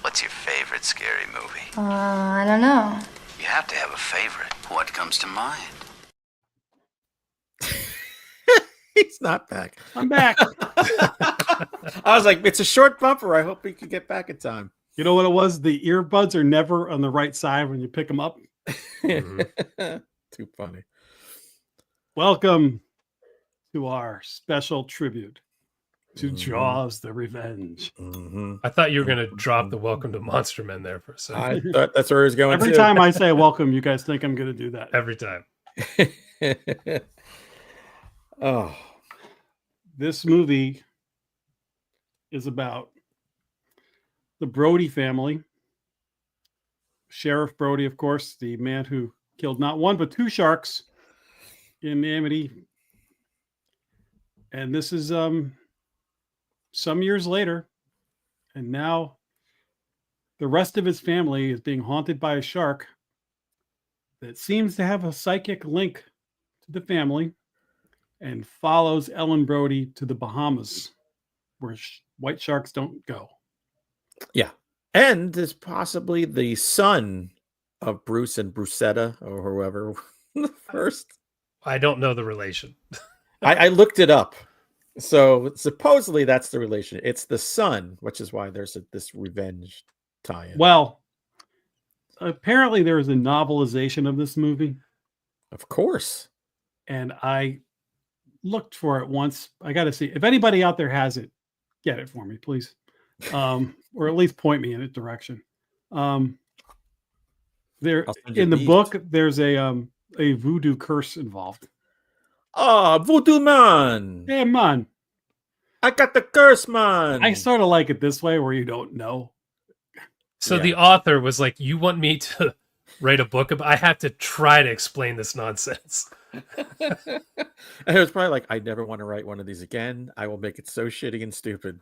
What's your favorite scary movie? I don't know. You have to have a favorite. What comes to mind? He's not back. I'm back. I was like, it's a short bumper. I hope we can get back in time. You know what it was? The earbuds are never on the right side when you pick them up. Too funny. Welcome to our special tribute to Jaws the Revenge. I thought you were going to drop the Welcome to Monster Men there for a second. I thought that's where he was going. Every time I say welcome, you guys think I'm going to do that. Every time. Oh, this movie is about the Brody family. Sheriff Brody, of course, the man who killed not one but two sharks in Amity. And this is some years later, and now the rest of his family is being haunted by a shark that seems to have a psychic link to the family and follows Ellen Brody to the Bahamas, where white sharks don't go. yeah. And is possibly the son of Bruce and Brucetta or whoever first. I don't know the relation. I looked it up. So supposedly that's the relation. It's the son, which is why there's this revenge tie-in. Well, apparently there is a novelization of this movie, Of course. and I looked for it once. I got to see if anybody out there has it. Get it for me, please, or at least point me in a direction. There I'll send you in the these. book, there's a voodoo curse involved. Oh, voodoo man. Hey, man, I got the curse, man. I sort of like it this way, where you don't know. So Yeah. the author was like, you want me to write a book about, I have to try to explain this nonsense. And it was probably like, I never want to write one of these again. I will make it so shitty and stupid.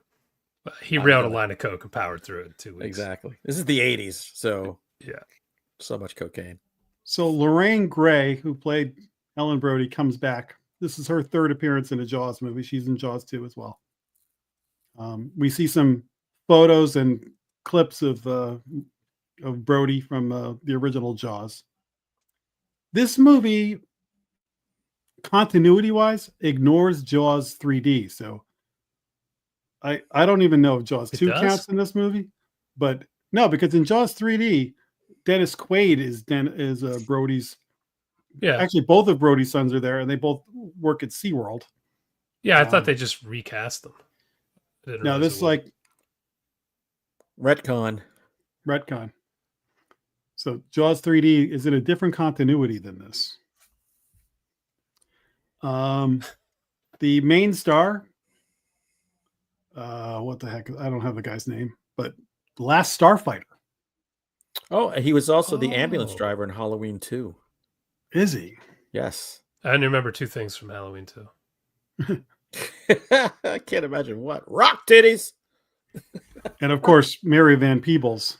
He I railed a know. line of coke and powered through it in 2 weeks. Exactly. This is the 80s. So, Yeah. so much cocaine. So Lorraine Gray, who played Ellen Brody, comes back. This is her third appearance in a Jaws movie. She's in Jaws 2 as well. We see some photos and clips of Brody from the original Jaws. This movie, continuity-wise, ignores Jaws 3D. So I don't even know if Jaws 2 does? counts in this movie. But no, because in Jaws 3D, Dennis Quaid is Brody's. Yeah. Actually, both of Brody's sons are there, and they both work at SeaWorld. Yeah, I thought they just recast them. I didn't Now, realize this it is like Retcon. retcon. So Jaws 3D is in a different continuity than this. The main star, what the heck? I don't have the guy's name, but Last Starfighter. Oh, he was also the ambulance Oh. driver in Halloween 2. Is he? Yes. I only remember two things from Halloween 2. I can't imagine what. Rock titties. And of course, Mary Van Peebles.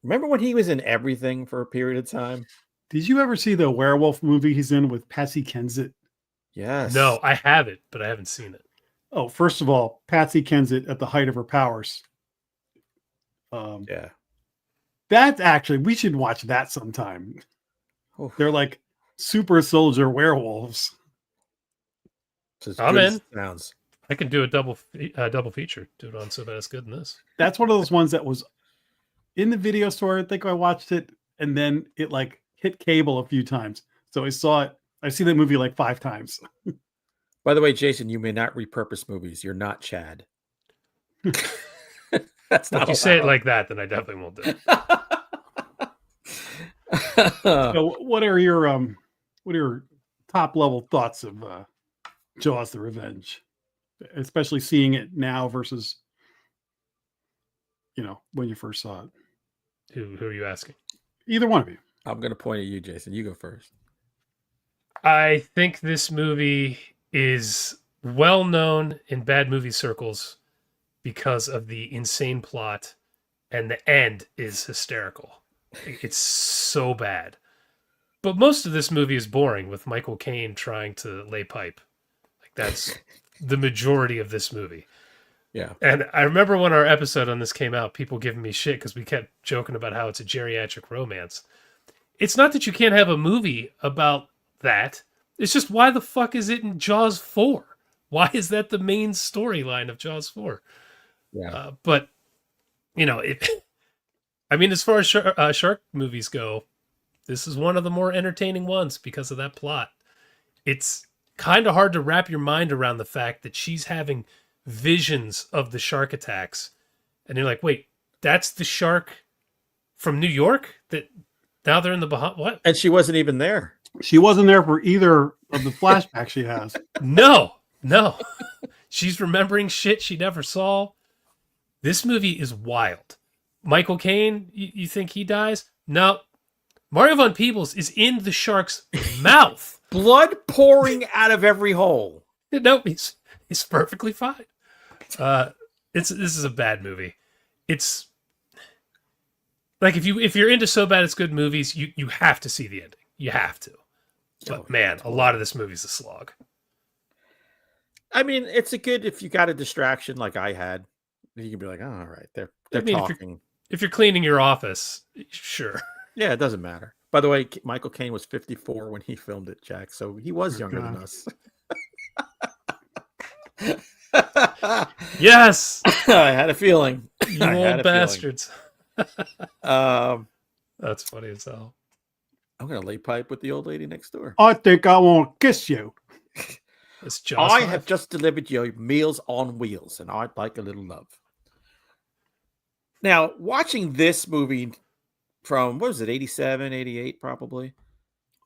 Remember when he was in everything for a period of time? Did you ever see the werewolf movie he's in with Patsy Kensit? Yes. No, I have it, but I haven't seen it. Oh, first of all, Patsy Kensit at the height of her powers. Yeah. That's actually, we should watch that sometime. Oof. They're like super soldier werewolves. I'm in. Sounds. I can do a double feature. Do it on So Bad It's Good in this. That's one of those ones that was in the video store. I think I watched it, and then it like hit cable a few times. So I saw it. I've seen that movie like 5 times. By the way, Jason, you may not repurpose movies. You're not Chad. That's not. If you say it like that, then I definitely won't do it. So what are your top level thoughts of Jaws: The Revenge, especially seeing it now versus when you first saw it? Who are you asking? Either one of you. I'm going to point at you, Jason. You go first. I think this movie is well known in bad movie circles because of the insane plot, and the end is hysterical. It's so bad. But most of this movie is boring, with Michael Caine trying to lay pipe. Like, that's the majority of this movie. Yeah. And I remember when our episode on this came out, people giving me shit because we kept joking about how it's a geriatric romance. It's not that you can't have a movie about that. It's just, why the fuck is it in Jaws 4? Why is that the main storyline of Jaws 4? Yeah. But, as far as shark movies go, this is one of the more entertaining ones because of that plot. It's kind of hard to wrap your mind around the fact that she's having visions of the shark attacks. And you're like, wait, that's the shark from New York? That now they're in the Bahamas? What? And she wasn't even there. She wasn't there for either of the flashbacks she has. No. She's remembering shit she never saw. This movie is wild. Michael Caine, you think he dies? No. Mario Von Peebles is in the shark's mouth. Blood pouring out of every hole. No, he's perfectly fine. This is a bad movie. It's like if you're into So Bad It's Good movies, you have to see the ending. You have to. But man, a lot of this movie's a slog. I mean, it's a good if you got a distraction like I had. You can be like, oh, all right, they're talking. If you're cleaning your office, sure. Yeah, it doesn't matter. By the way, Michael Caine was 54 when he filmed it, Jack. So he was younger than us. Yes, I had a feeling. You old bastards. That's funny as hell. I'm gonna lay pipe with the old lady next door. I think I want to kiss you. I have just delivered your Meals on Wheels, and I'd like a little love. Now, watching this movie from, what was it, 87, 88 probably?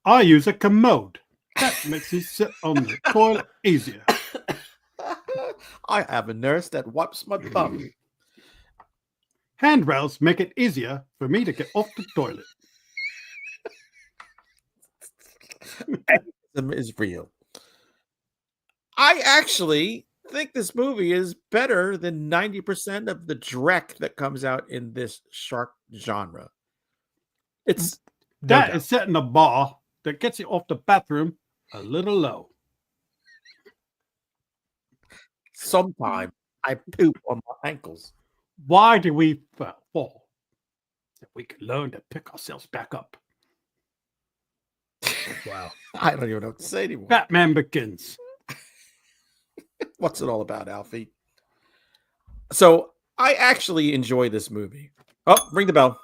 I use a commode. That makes you sit on the toilet easier. I have a nurse that wipes my bum. Handrails make it easier for me to get off the toilet. Is real. I actually think this movie is better than 90% of the dreck that comes out in this shark genre. It's that is setting a bar that gets you off the bathroom a little low. Sometimes I poop on my ankles. Why do we fall? That we can learn to pick ourselves back up. Wow. I don't even know what to say anymore. Batman Begins. What's it all about, Alfie? So I actually enjoy this movie. Oh, ring the bell.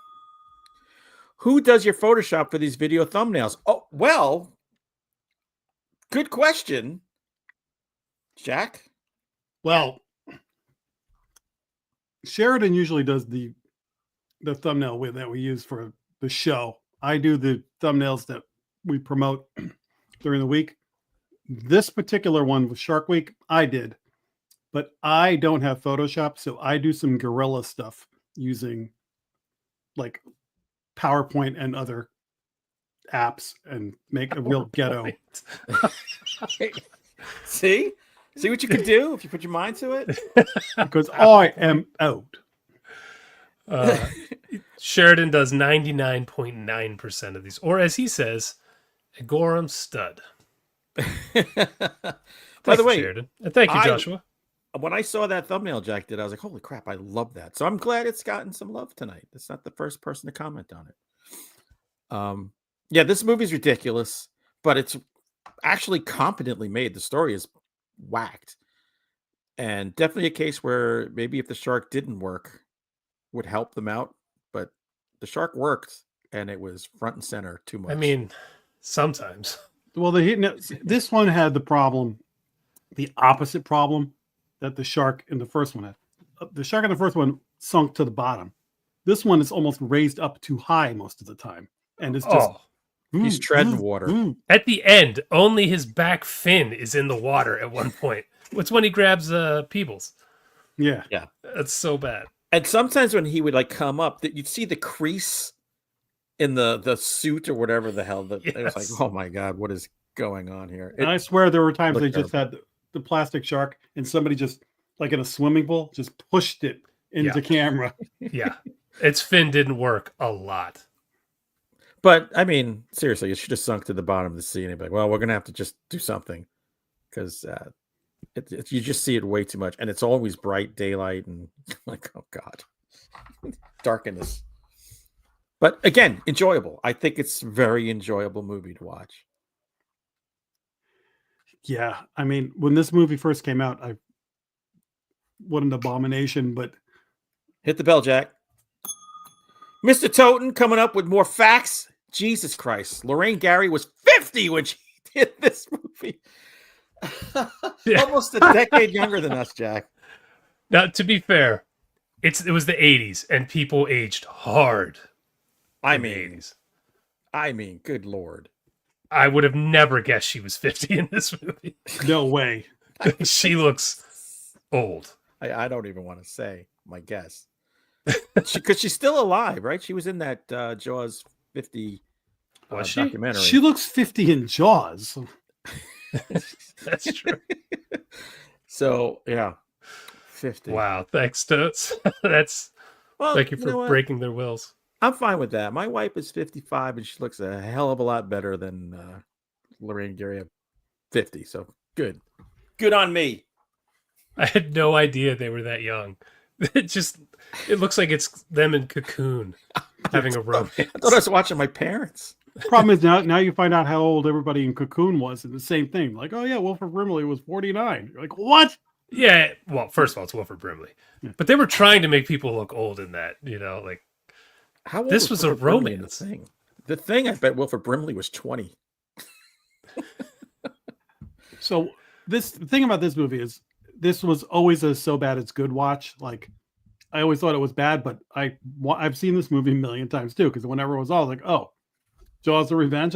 Who does your Photoshop for these video thumbnails? Oh, well, good question, Jack. Well, Sheridan usually does the thumbnail that we use for the show. I do the thumbnails that we promote during the week. This particular one with Shark Week, I did, but I don't have Photoshop, so I do some guerrilla stuff using like PowerPoint and other apps and make a real ghetto. See what you can do if you put your mind to it. Because I am out. Sheridan does 99.9% of these, or as he says, a Gorham stud. By Thank the you, way, Sheridan. And thank you, Joshua. When I saw that thumbnail Jack did, I was like, holy crap, I love that. So I'm glad it's gotten some love tonight. It's not the first person to comment on it. Yeah, this movie's ridiculous, but it's actually competently made. The story is whacked. And definitely a case where maybe if the shark didn't work, would help them out. But the shark worked, and it was front and center too much. I mean, sometimes. Well, this one had the problem, the opposite problem that the shark in the first one had. The shark in the first one sunk to the bottom. This one is almost raised up too high most of the time. And it's just... he's treading water. At the end, only his back fin is in the water at one point. It's when he grabs Peebles. Yeah. Yeah. That's so bad. And sometimes when he would like come up, that you'd see the crease in the suit or whatever the hell. It was like, oh my God, what is going on here? And I swear there were times they terrible. just had the plastic shark and somebody just, like in a swimming pool, just pushed it into camera. Yeah. Its fin didn't work a lot. But I mean, seriously, it should have sunk to the bottom of the sea and they'd be like, well, we're going to have to just do something because you just see it way too much. And it's always bright daylight and like, oh God, darkness. But again, enjoyable. I think it's a very enjoyable movie to watch. Yeah. I mean, when this movie first came out, what an abomination, but... Hit the bell, Jack. Mr. Toten coming up with more facts. Jesus Christ. Lorraine Gary was 50 when she did this movie. Almost a decade younger than us, Jack. Now, to be fair, it was the 80s and people aged hard. I mean, good Lord. I would have never guessed she was 50 in this movie. No way. She looks old. I don't even want to say my guess. Because she's still alive, right? She was in that Jaws 50 documentary. She looks 50 in Jaws. That's true. So, yeah. 50. Wow. Thanks, Totes. Thank you for breaking their wills. I'm fine with that. My wife is 55 and she looks a hell of a lot better than Lorraine Gary at 50. So good. Good on me. I had no idea they were that young. It looks like it's them in Cocoon having a romance. I thought I was watching my parents. Problem is now you find out how old everybody in Cocoon was, and the same thing. Like, oh yeah, Wilford Brimley was 49. You're like, what? Yeah. Well, first of all, it's Wilford Brimley, but they were trying to make people look old in that. Like. How old this was a romance. The thing, I bet Wilford Brimley was 20. So the thing about this movie is this was always a so bad it's good watch. Like I always thought it was bad, but I've seen this movie a million times too. Because whenever it was all like, oh, Jaws: The Revenge,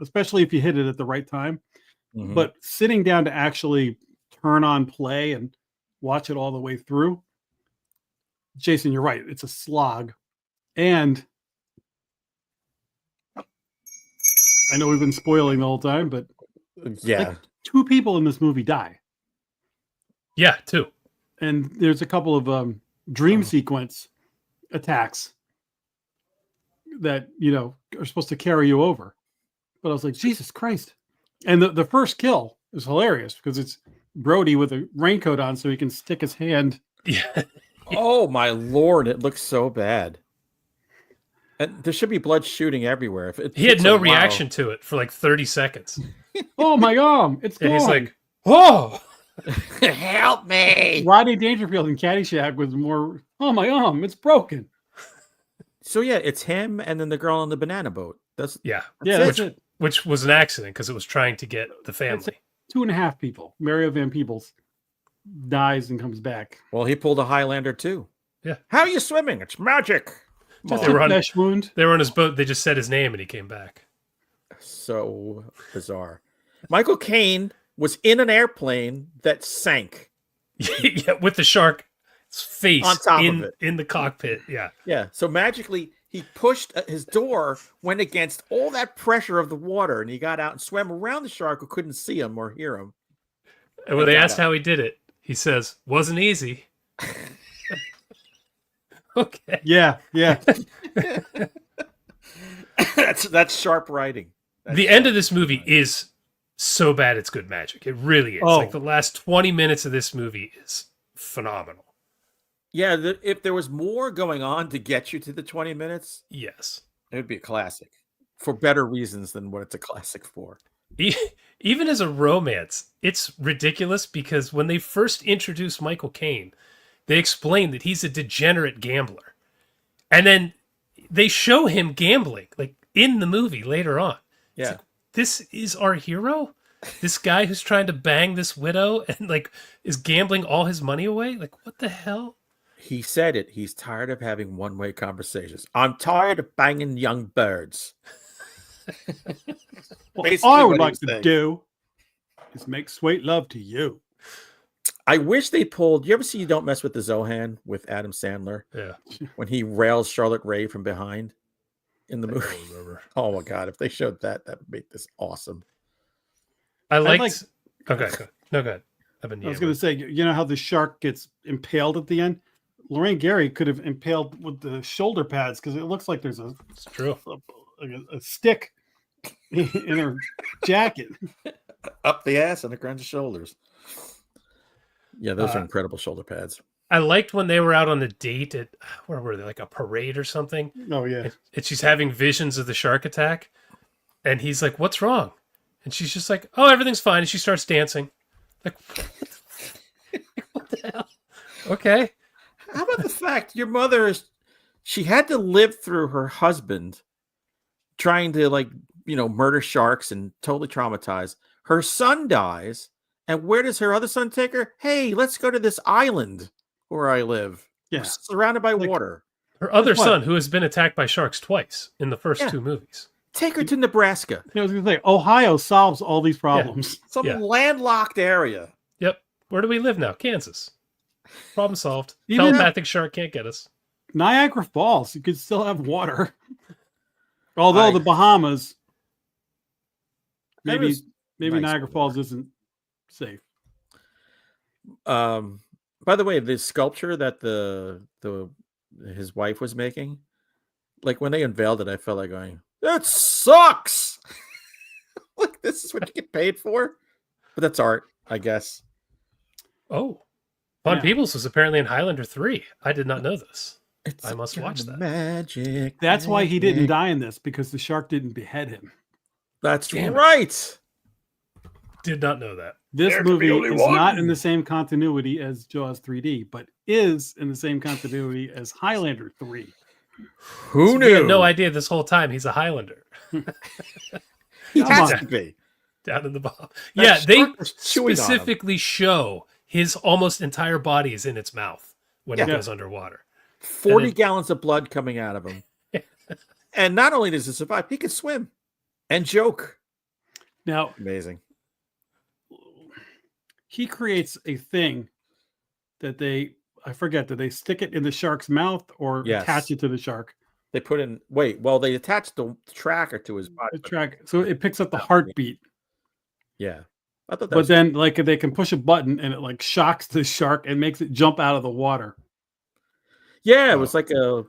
especially if you hit it at the right time. Mm-hmm. But sitting down to actually turn on play and watch it all the way through, Jason, you're right. It's a slog. And I know we've been spoiling the whole time, but yeah, 2 people in this movie die. Yeah, 2. And there's a couple of dream sequence attacks that, are supposed to carry you over. But I was like, Jesus Christ. And the first kill is hilarious because it's Brody with a raincoat on so he can stick his hand. Yeah. Oh, my Lord. It looks so bad. And there should be blood shooting everywhere. He had no reaction to it for like 30 seconds. Oh my arm, it's gone. And he's like, "Whoa, help me!" Rodney Dangerfield in Caddyshack was more. Oh my arm, it's broken. So yeah, it's him and then the girl on the banana boat. That's it. Which was an accident because it was trying to get the family. 2.5 people. Mario Van Peebles dies and comes back. Well, he pulled a Highlander too. Yeah. How are you swimming? It's magic. Just a flesh wound. They were on his boat. They just said his name and he came back. So bizarre. Michael Caine was in an airplane that sank. Yeah, with the shark's face on top of it in the cockpit. Yeah. Yeah. So magically, he pushed his door, went against all that pressure of the water, and he got out and swam around the shark who couldn't see him or hear him. And when they asked how he did it, he says, "Wasn't easy." Okay. Yeah, yeah. That's sharp writing. The end of this movie is so bad it's good magic. It really is. Oh. Like the last 20 minutes of this movie is phenomenal. Yeah, if there was more going on to get you to the 20 minutes, Yes. it would be a classic for better reasons than what it's a classic for. Even as a romance, it's ridiculous because when they first introduced Michael Caine, they explained that he's a degenerate gambler. And then they show him gambling, like in the movie later on. Yeah. Like, this is our hero? This guy who's trying to bang this widow and like is gambling all his money away? Like, what the hell? He said it. He's tired of having one-way conversations. I'm tired of banging young birds. Well, Basically all I would what he like was to saying. do is make sweet love to you. I wish they pulled. You ever see You Don't Mess with the Zohan with Adam Sandler Yeah. when he rails Charlotte Ray from behind in the I movie? don't remember. Oh my god! If they showed that, that would make this awesome. I liked. like- Okay, go. No, go ahead. I've been I was going to say, you know how the shark gets impaled at the end? Lorraine Gary could have impaled with the shoulder pads because it looks like there's It's true. a stick in her jacket. Up the ass and across the shoulders. Yeah, those are incredible shoulder pads. I liked when they were out on a date at where were they? Like a parade or something. Oh yeah. And she's having visions of the shark attack, and he's like, "What's wrong?" And she's just like, "Oh, everything's fine." And she starts dancing. Like, what the hell? Okay. How about the fact your mother is? She had to live through her husband trying to murder sharks and totally traumatized. Her son dies, and where does her other son take her? Hey, let's go to this island where I live. Yeah. We're surrounded by water. Her other What? son, who has been attacked by sharks twice in the first Yeah. two movies. Take her to Nebraska, I was going to say, Ohio solves all these problems. some Yeah. landlocked area. Yep. Where do we live now? Kansas. Problem solved. Even- Telepathic shark can't get us. Niagara Falls, you could still have water. Although I- the Bahamas, That maybe was nice Niagara over Falls isn't safe. By the way, the sculpture that his wife was making, like when they unveiled it, I felt like going, "That sucks." Like this is what you get paid for, but that's art, I guess. Oh. Von Yeah. Peebles was apparently in Highlander 3. I did not know this. It's I must watch that. Magic. That's why he didn't magic. die in this, because the shark didn't behead him. That's Damn it. right. Did not know that. This There can be movie only is one. not in the same continuity as Jaws 3D, but is in the same continuity as Highlander 3. Who So knew? we had no idea this whole time he's a Highlander He Come has on. to be. down in the bottom. That Yeah, they shark was chewing on him. specifically show his almost entire body is in its mouth when he Yeah. goes underwater. 40 And then- gallons of blood coming out of him. And not only does he survive, he can swim and joke. Now, Amazing. he creates a thing that I forget, did they stick it in the shark's mouth or Yes. attach it to the shark? They put in, they attached the tracker to his body. The but- track, so it picks up the heartbeat. Yeah. I thought that But was then, like, they can push a button and it like shocks the shark and makes it jump out of the water. Yeah, it was like an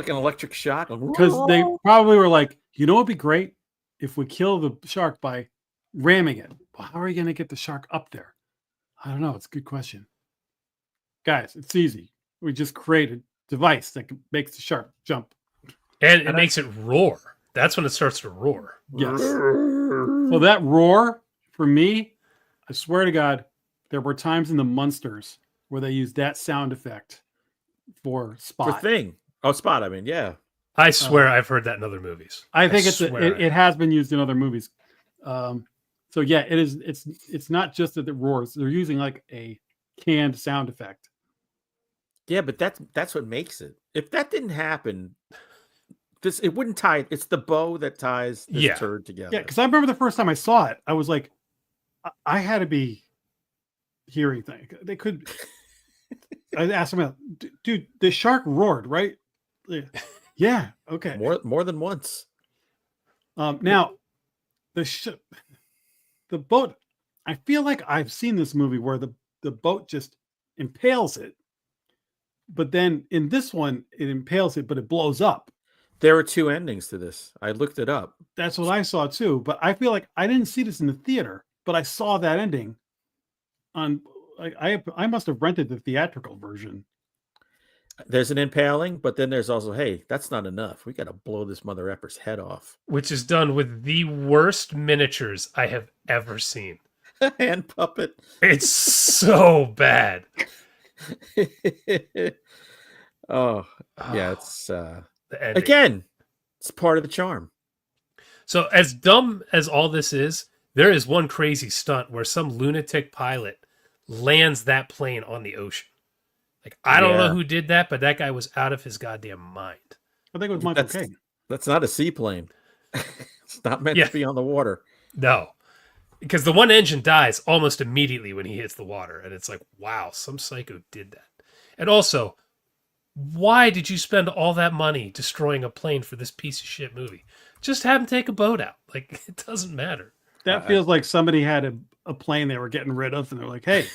electric shock. Because they probably were like, you know, it'd be great if we kill the shark by ramming it. Well, how are you going to get the shark up there? I don't know. It's a good question. Guys, it's easy. We just create a device that makes the shark jump. And it makes it roar. That's when it starts to roar. Yes. So that roar, for me, I swear to God, there were times in the Munsters where they used that sound effect for for Spot. thing. Oh, Spot, I mean, yeah. I swear I've heard that in other movies. I think swear it has been used in other movies. So yeah, it is. It's not just that it roars. They're using like a canned sound effect. Yeah, but that's what makes it. If that didn't happen, it wouldn't tie. It's the bow that ties this Yeah. turd together. Yeah, because I remember the first time I saw it, I was like, I had to be hearing things. They could. I asked him, dude, the shark roared, right? Yeah. Okay. More than once. Now, the boat. I feel like I've seen this movie where the boat just impales it, but then in this one, it impales it, but it blows up. There were 2 endings to this. I looked it up. That's what I saw too. But I feel like I didn't see this in the theater, but I saw that ending on. I must have rented the theatrical version. There's an impaling, but then there's also, hey, that's not enough. We got to blow this mother effer's head off. Which is done with the worst miniatures I have ever seen. Hand puppet. It's so bad. Oh, yeah. It's The ending. again, it's part of the charm. So as dumb as all this is, there is one crazy stunt where some lunatic pilot lands that plane on the ocean. Like, I don't know who did that, but that guy was out of his goddamn mind. I think it was Michael Caine. That's not a seaplane. It's not meant to be on the water. No. Because the one engine dies almost immediately when he hits the water. And it's like, wow, some psycho did that. And also, why did you spend all that money destroying a plane for this piece of shit movie? Just have him take a boat out. Like, it doesn't matter. That feels like somebody had a plane they were getting rid of, and they're like, hey.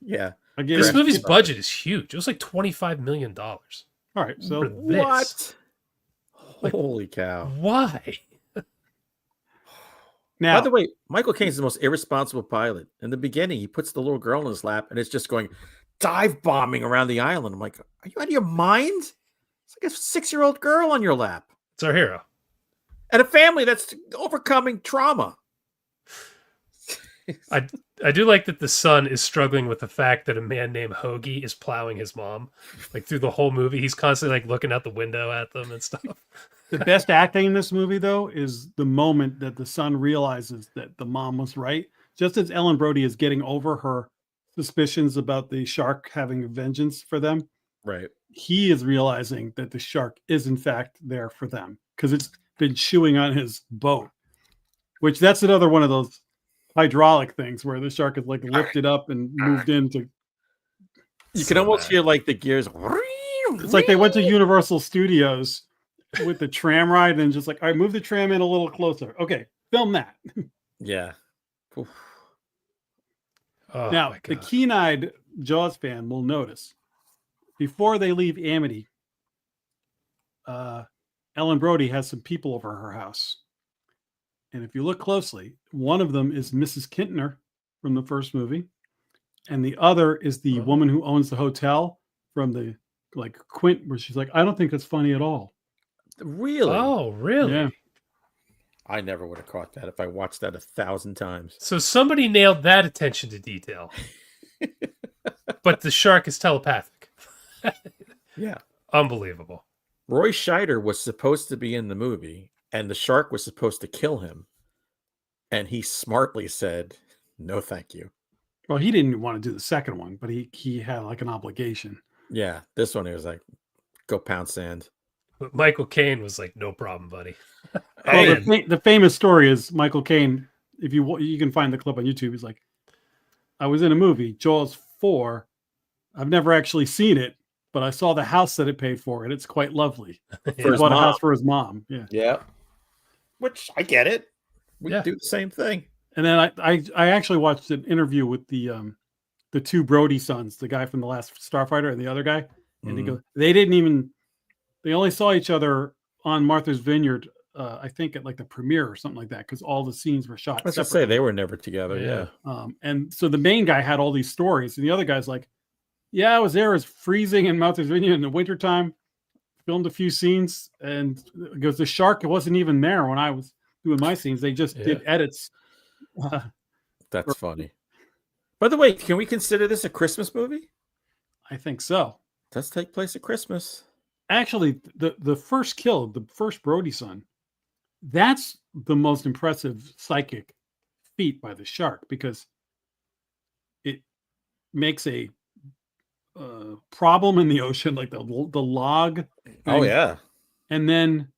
Yeah. This movie's budget is huge. It was like $25 million. All right. So what? Holy cow. Why? Now, by the way, Michael Caine's the most irresponsible pilot. In the beginning, he puts the little girl in his lap, and it's just going dive bombing around the island. I'm like, are you out of your mind? It's like a 6-year-old girl on your lap. It's our hero. And a family that's overcoming trauma. I do like that the son is struggling with the fact that a man named Hoagie is plowing his mom. Like, through the whole movie, he's constantly like looking out the window at them and stuff. The best acting in this movie, though, is the moment that the son realizes that the mom was right. Just as Ellen Brody is getting over her suspicions about the shark having a vengeance for them, right? He is realizing that the shark is in fact there for them because it's been chewing on his boat. Which that's another one of those hydraulic things where the shark is like lifted up and moved into. You can almost hear like the gears. It's like they went to Universal Studios with the tram ride and just like, all right, move the tram in a little closer. Okay, film that. Yeah. Oh, now, the keen-eyed Jaws fan will notice before they leave Amity, Ellen Brody has some people over her house. And if you look closely, one of them is Mrs. Kintner from the first movie. And the other is the woman who owns the hotel from the like Quint, where she's like, I don't think it's funny at all. Really? Oh, really? Yeah. I never would have caught that if I watched that 1,000 times. So somebody nailed that attention to detail. But the shark is telepathic. Yeah. Unbelievable. Roy Scheider was supposed to be in the movie, and the shark was supposed to kill him. And he smartly said, no, thank you. Well, he didn't want to do the second one, but he had like an obligation. Yeah. This one, he was like, go pound sand. But Michael Caine was like, no problem, buddy. Well, the famous story is Michael Caine. If you can find the clip on YouTube, he's like, I was in a movie, Jaws 4. I've never actually seen it, but I saw the house that it paid for, and it's quite lovely. He bought a house for his mom. Yeah. Yeah. Which I get it. We do the same thing. And then I actually watched an interview with the two Brody sons, the guy from The Last Starfighter and the other guy. And he goes, they only saw each other on Martha's Vineyard, I think at like the premiere or something like that, because all the scenes were shot. I was going to say they were never together. Yeah. And so the main guy had all these stories, and the other guy's like, yeah, I was there. It was freezing in Martha's Vineyard in the wintertime, filmed a few scenes, and it goes, the shark wasn't even there when I was doing my scenes. They just did edits. That's funny. By the way, can we consider this a Christmas movie? I think so. It does take place at Christmas. Actually, the first kill, the first Brody son, that's the most impressive psychic feat by the shark because it makes a problem in the ocean, like the log. Oh, yeah. And then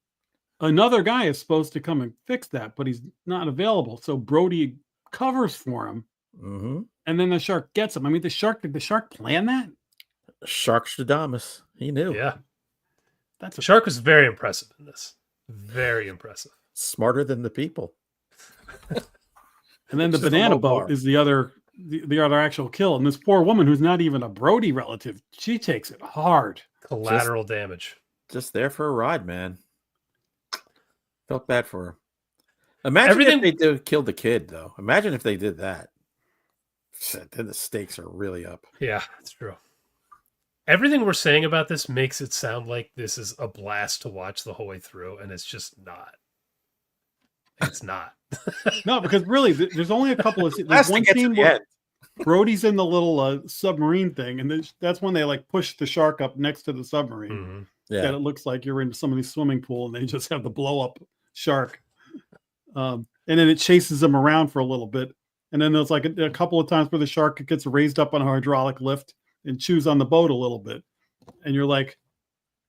another guy is supposed to come and fix that, but he's not available. So Brody covers for him. Mm-hmm. And then the shark gets him. I mean, did the shark plan that? Sharkstradamus. He knew. Yeah. The shark was very impressive in this. Very impressive. Smarter than the people. And then the banana boat is the other the other actual kill. And this poor woman who's not even a Brody relative, she takes it hard. Collateral damage. Just there for a ride, man. Felt bad for her. Imagine if they killed the kid, though. Imagine if they did that. Then the stakes are really up. Yeah, that's true. Everything we're saying about this makes it sound like this is a blast to watch the whole way through, and it's just not. It's not. No, because really, there's only a couple of there's one scene where Brody's in the little submarine thing, and that's when they like push the shark up next to the submarine. Mm-hmm. Yeah, that it looks like you're in somebody's swimming pool, and they just have the blow up shark, and then it chases them around for a little bit, and then there's like a couple of times where the shark gets raised up on a hydraulic lift and chews on the boat a little bit, and you're like,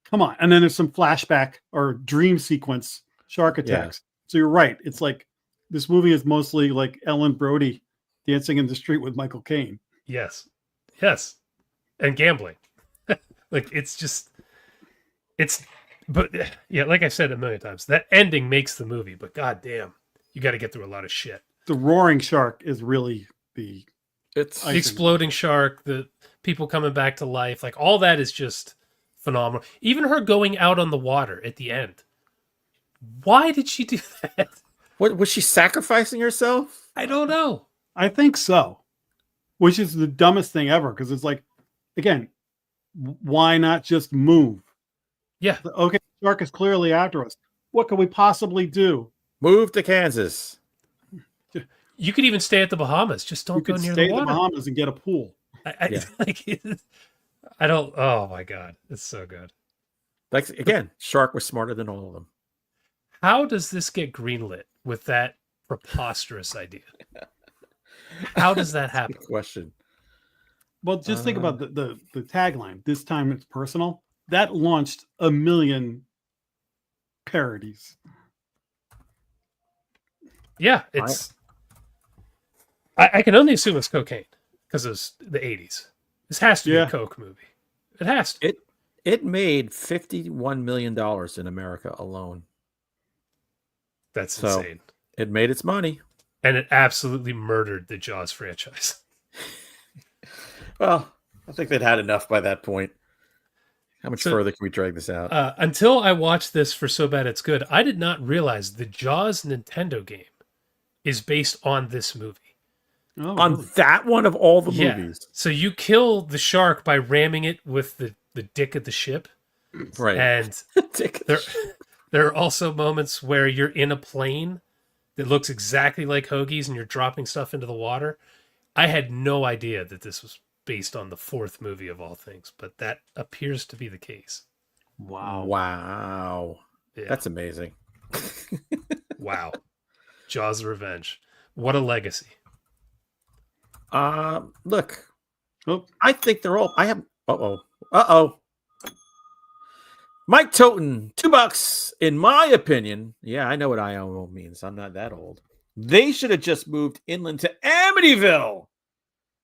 come on. And then there's some flashback or dream sequence shark attacks. So you're right. It's like this movie is mostly like Ellen Brody dancing in the street with Michael Caine. Yes. And gambling. Like but yeah, like I said a million times, that ending makes the movie, but goddamn, you got to get through a lot of shit. The roaring shark is really the exploding shark, the people coming back to life, like all that is just phenomenal. Even her going out on the water at the end. Why did she do that? What was she sacrificing herself? I don't know. I think so. Which is the dumbest thing ever, because it's like, again, why not just move? Yeah. Okay, the shark is clearly after us. What can we possibly do? Move to Kansas. You could even stay at the Bahamas. Just don't go near the water. Stay at the Bahamas and get a pool. I don't. Oh my god, it's so good. Like again, shark was smarter than all of them. How does this get greenlit with that preposterous idea? How does that happen? Good question. Well, just think about the tagline. This time it's personal. That launched a million parodies. Yeah, it's. I can only assume it's cocaine because it's the 80s. This has to be a Coke movie. It has to. It made $51 million in America alone. That's insane. It made its money. And it absolutely murdered the Jaws franchise. Well, I think they'd had enough by that point. How much further can we drag this out? Until I watched this for So Bad It's Good, I did not realize the Jaws Nintendo game is based on this movie. Oh, on really? that one of all the movies. So you kill the shark by ramming it with the dick of the ship. Right. And there are also moments where you're in a plane that looks exactly like Hoagie's and you're dropping stuff into the water. I had no idea that this was based on the fourth movie of all things, but that appears to be the case. Wow. Yeah. That's amazing. Wow. Jaws of Revenge. What a legacy. Look. Oh. I think they're all Uh-oh. Mike Toten, $2 in my opinion. Yeah, I know what IMO means. I'm not that old. They should have just moved inland to Amityville.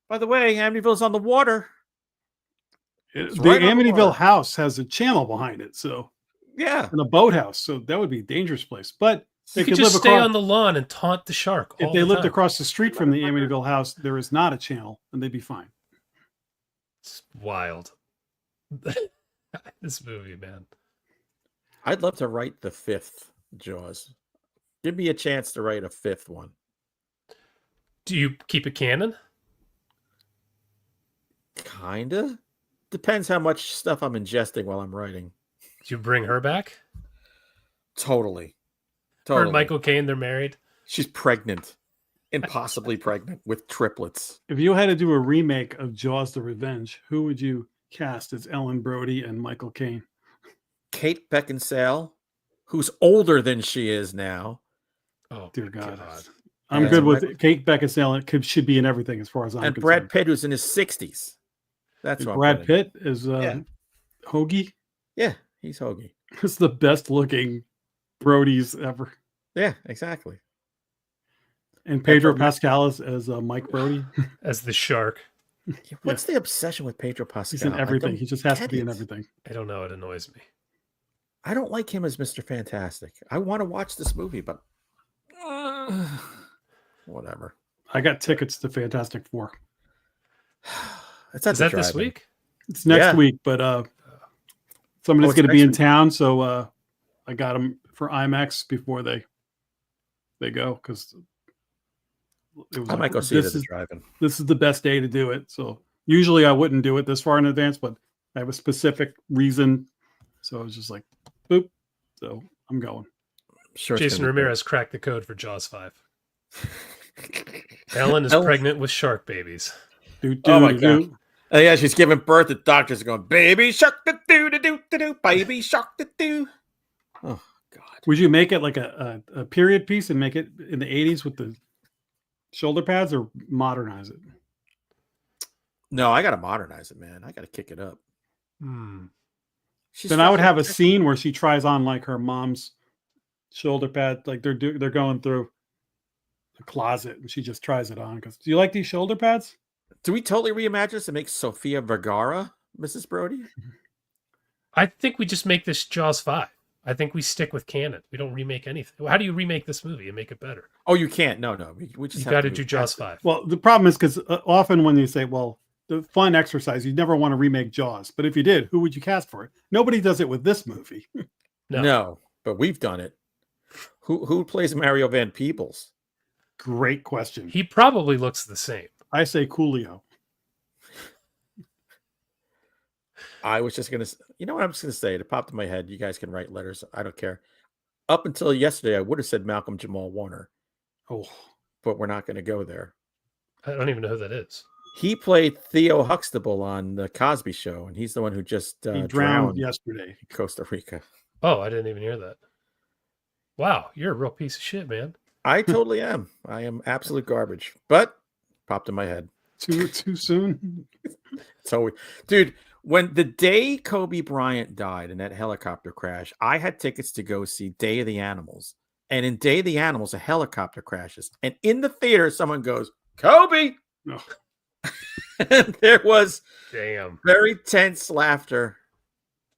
By the way, Amityville's on the water. The Amityville house has a channel behind it, so yeah, and a boathouse, so that would be a dangerous place. But they could just stay on the lawn and taunt the shark. If they lived across the street from the Amityville house, there is not a channel, and they'd be fine. It's wild. This movie, man. I'd love to write the fifth Jaws. Give me a chance to write a fifth one. Do you keep it canon? Kinda. Depends how much stuff I'm ingesting while I'm writing. Do you bring her back? Totally. Her and Michael Caine, they're married. She's pregnant. Impossibly pregnant with triplets. If you had to do a remake of Jaws the Revenge, who would you cast as Ellen Brody and Michael Caine? Kate Beckinsale, who's older than she is now. Oh, dear God. I'm good with Kate Beckinsale. It should be in everything as far as I'm concerned. And Brad Pitt, who's in his 60s. That's what Brad Pitt is Hoagie. Yeah, he's Hoagie. It's the best looking Brodies ever. Yeah, exactly. And Pedro Pascal as Mike Brody. As the shark. What's the obsession with Pedro Pascal? He's in everything. He just has to be in everything. I don't know. It annoys me. I don't like him as Mr. Fantastic. I want to watch this movie, but whatever. I got tickets to Fantastic Four. It's at Is the that this drive-in. week? It's next Yeah. week, but somebody's it's going to be next in week. town, so I got them for IMAX before they go because I might go see it at the drive-in. This is the best day to do it. So usually I wouldn't do it this far in advance, but I have a specific reason. So I was just like, boop. So I'm going. Sure, it's Jason gonna be Ramirez cracked the code for Jaws 5. Ellen is pregnant with shark babies. Oh my god! Oh, yeah, she's giving birth. The doctors are going, baby shark da doo da doo da doo, baby shark da doo. Oh god! Would you make it like a period piece and make it in the 80s with the shoulder pads, or modernize it? No, I gotta modernize it, man. I gotta kick it up. Then I would have a scene where she tries on like her mom's shoulder pad, like they're going through the closet, and she just tries it on. Because do you like these shoulder pads? Do we totally reimagine this and make Sofia Vergara Mrs. Brody? I think we just make this Jaws 5. I think we stick with canon. We don't remake anything. How do you remake this movie and make it better? Oh, you can't. No. We just You got to do Jaws 5. Well, the problem is because often when you say, well, the fun exercise, you never want to remake Jaws. But if you did, who would you cast for it? Nobody does it with this movie. No, but we've done it. Who plays Mario Van Peebles? Great question. He probably looks the same. I say Coolio. I was just going to, you know what I'm just going to say? It popped in my head. You guys can write letters. I don't care. Up until yesterday, I would have said Malcolm Jamal Warner. Oh, but we're not going to go there. I don't even know who that is. He played Theo Huxtable on the Cosby Show, and he's the one who just he drowned yesterday in Costa Rica. Oh, I didn't even hear that. Wow, you're a real piece of shit, man. I totally am. I am absolute garbage. But popped in my head. Too soon. So, dude, when the day Kobe Bryant died in that helicopter crash, I had tickets to go see Day of the Animals. And in Day of the Animals, a helicopter crashes. And in the theater, someone goes, Kobe! No. And there was very tense laughter.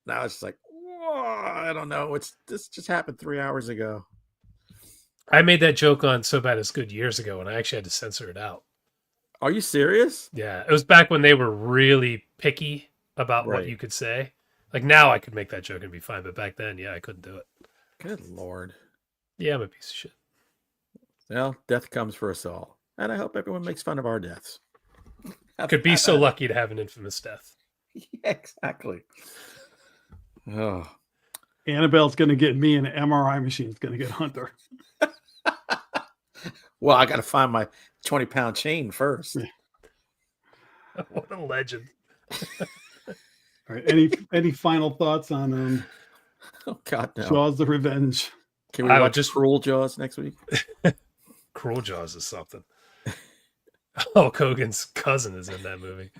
And I was just like, whoa, I don't know. This just happened 3 hours ago. I made that joke on So Bad It's Good years ago, and I actually had to censor it out. Are you serious? Yeah, it was back when they were really picky about what you could say. Like now I could make that joke and be fine, but back then, yeah, I couldn't do it. Good Lord. Yeah, I'm a piece of shit. Well, death comes for us all. And I hope everyone makes fun of our deaths. Could be so lucky to have an infamous death. Yeah, exactly. Oh. Annabelle's going to get me, and an MRI machine's going to get Hunter. Well, I got to find my 20-pound chain first. Yeah. What a legend. All right. Any final thoughts on Oh God, no. Jaws the Revenge? Can we watch Cruel Jaws next week? Cruel Jaws is something. Hulk Hogan's cousin is in that movie.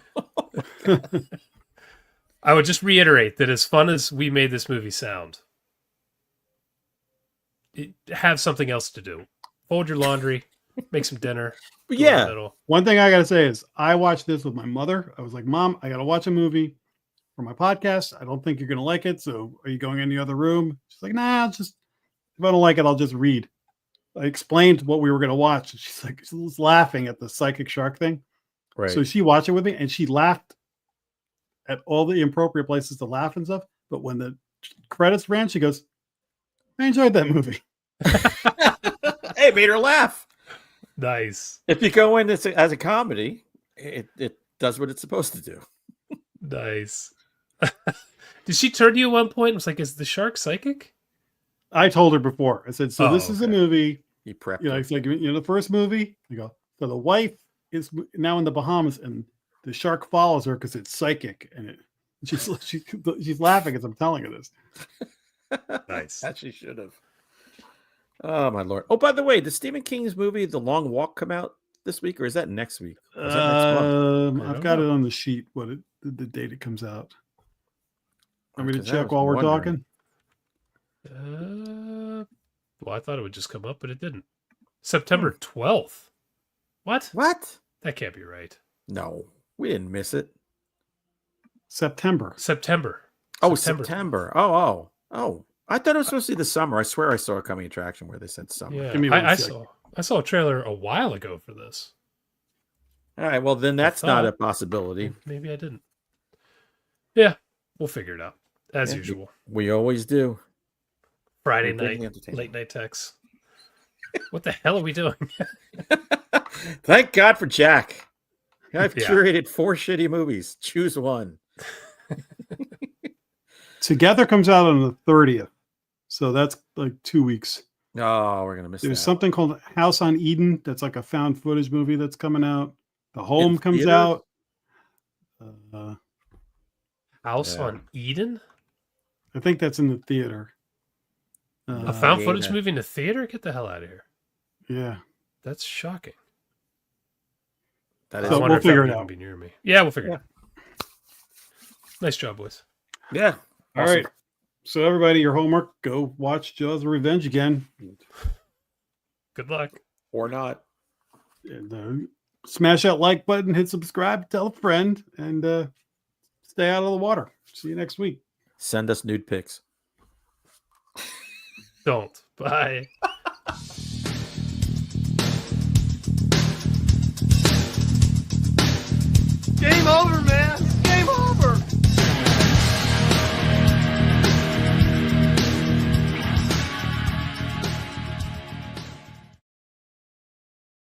I would just reiterate that as fun as we made this movie sound, have something else to do. Fold your laundry, make some dinner. Yeah. One thing I got to say is I watched this with my mother. I was like, Mom, I got to watch a movie for my podcast. I don't think you're going to like it. So are you going in the other room? She's like, nah, if I don't like it, I'll just read. I explained what we were going to watch. And she was laughing at the psychic shark thing. Right. So she watched it with me and she laughed at all the appropriate places to laugh and stuff. But when the credits ran, she goes, I enjoyed that movie. Hey, made her laugh. Nice. If you go in as a comedy, it does what it's supposed to do. Nice. Did she turn to you at one point and was like, is the shark psychic? I told her before. I said, so this is a movie. He prepped. It's like, the first movie, you go, so the wife is now in the Bahamas and the shark follows her because it's psychic. And she's laughing as I'm telling her this. Nice. That she should have. Oh, my Lord. Oh, by the way, does Stephen King's movie, The Long Walk, come out this week or is that next week? Or is that next month? I've got it on the sheet, the date it comes out. Want me to check while we're talking? Well, I thought it would just come up, but it didn't. September 12th. What? That can't be right. No, we didn't miss it. September. Oh, September. Oh. I thought it was supposed to be the summer. I swear I saw a coming attraction where they said summer. Yeah, I saw a trailer a while ago for this. All right. Well, then that's not a possibility. Maybe I didn't. Yeah, we'll figure it out as Yeah, usual. We always do. Friday We're bringing night, entertainment. late night texts. What the hell are we doing? Thank God for Jack. I've Yeah. curated 4 shitty movies. Choose one. Together comes out on the 30th. So that's like 2 weeks. Oh, we're gonna miss There's that. something called House on Eden. That's like a found footage movie that's coming out. The Home In comes theater? out. House Yeah. on Eden? I think that's in the theater. A found yeah, footage yeah. movie in the theater? Get the hell out of here. Yeah. That's shocking. That I is So wonder we'll if that figure would it even out. be near me. Yeah, we'll figure it out. Nice job, boys. Yeah. All Awesome. right. So everybody, your homework, go watch Jaws of Revenge again. Good luck. Or not. And, smash that like button, hit subscribe, tell a friend, and stay out of the water. See you next week. Send us nude pics. Don't. Bye. Game over, man.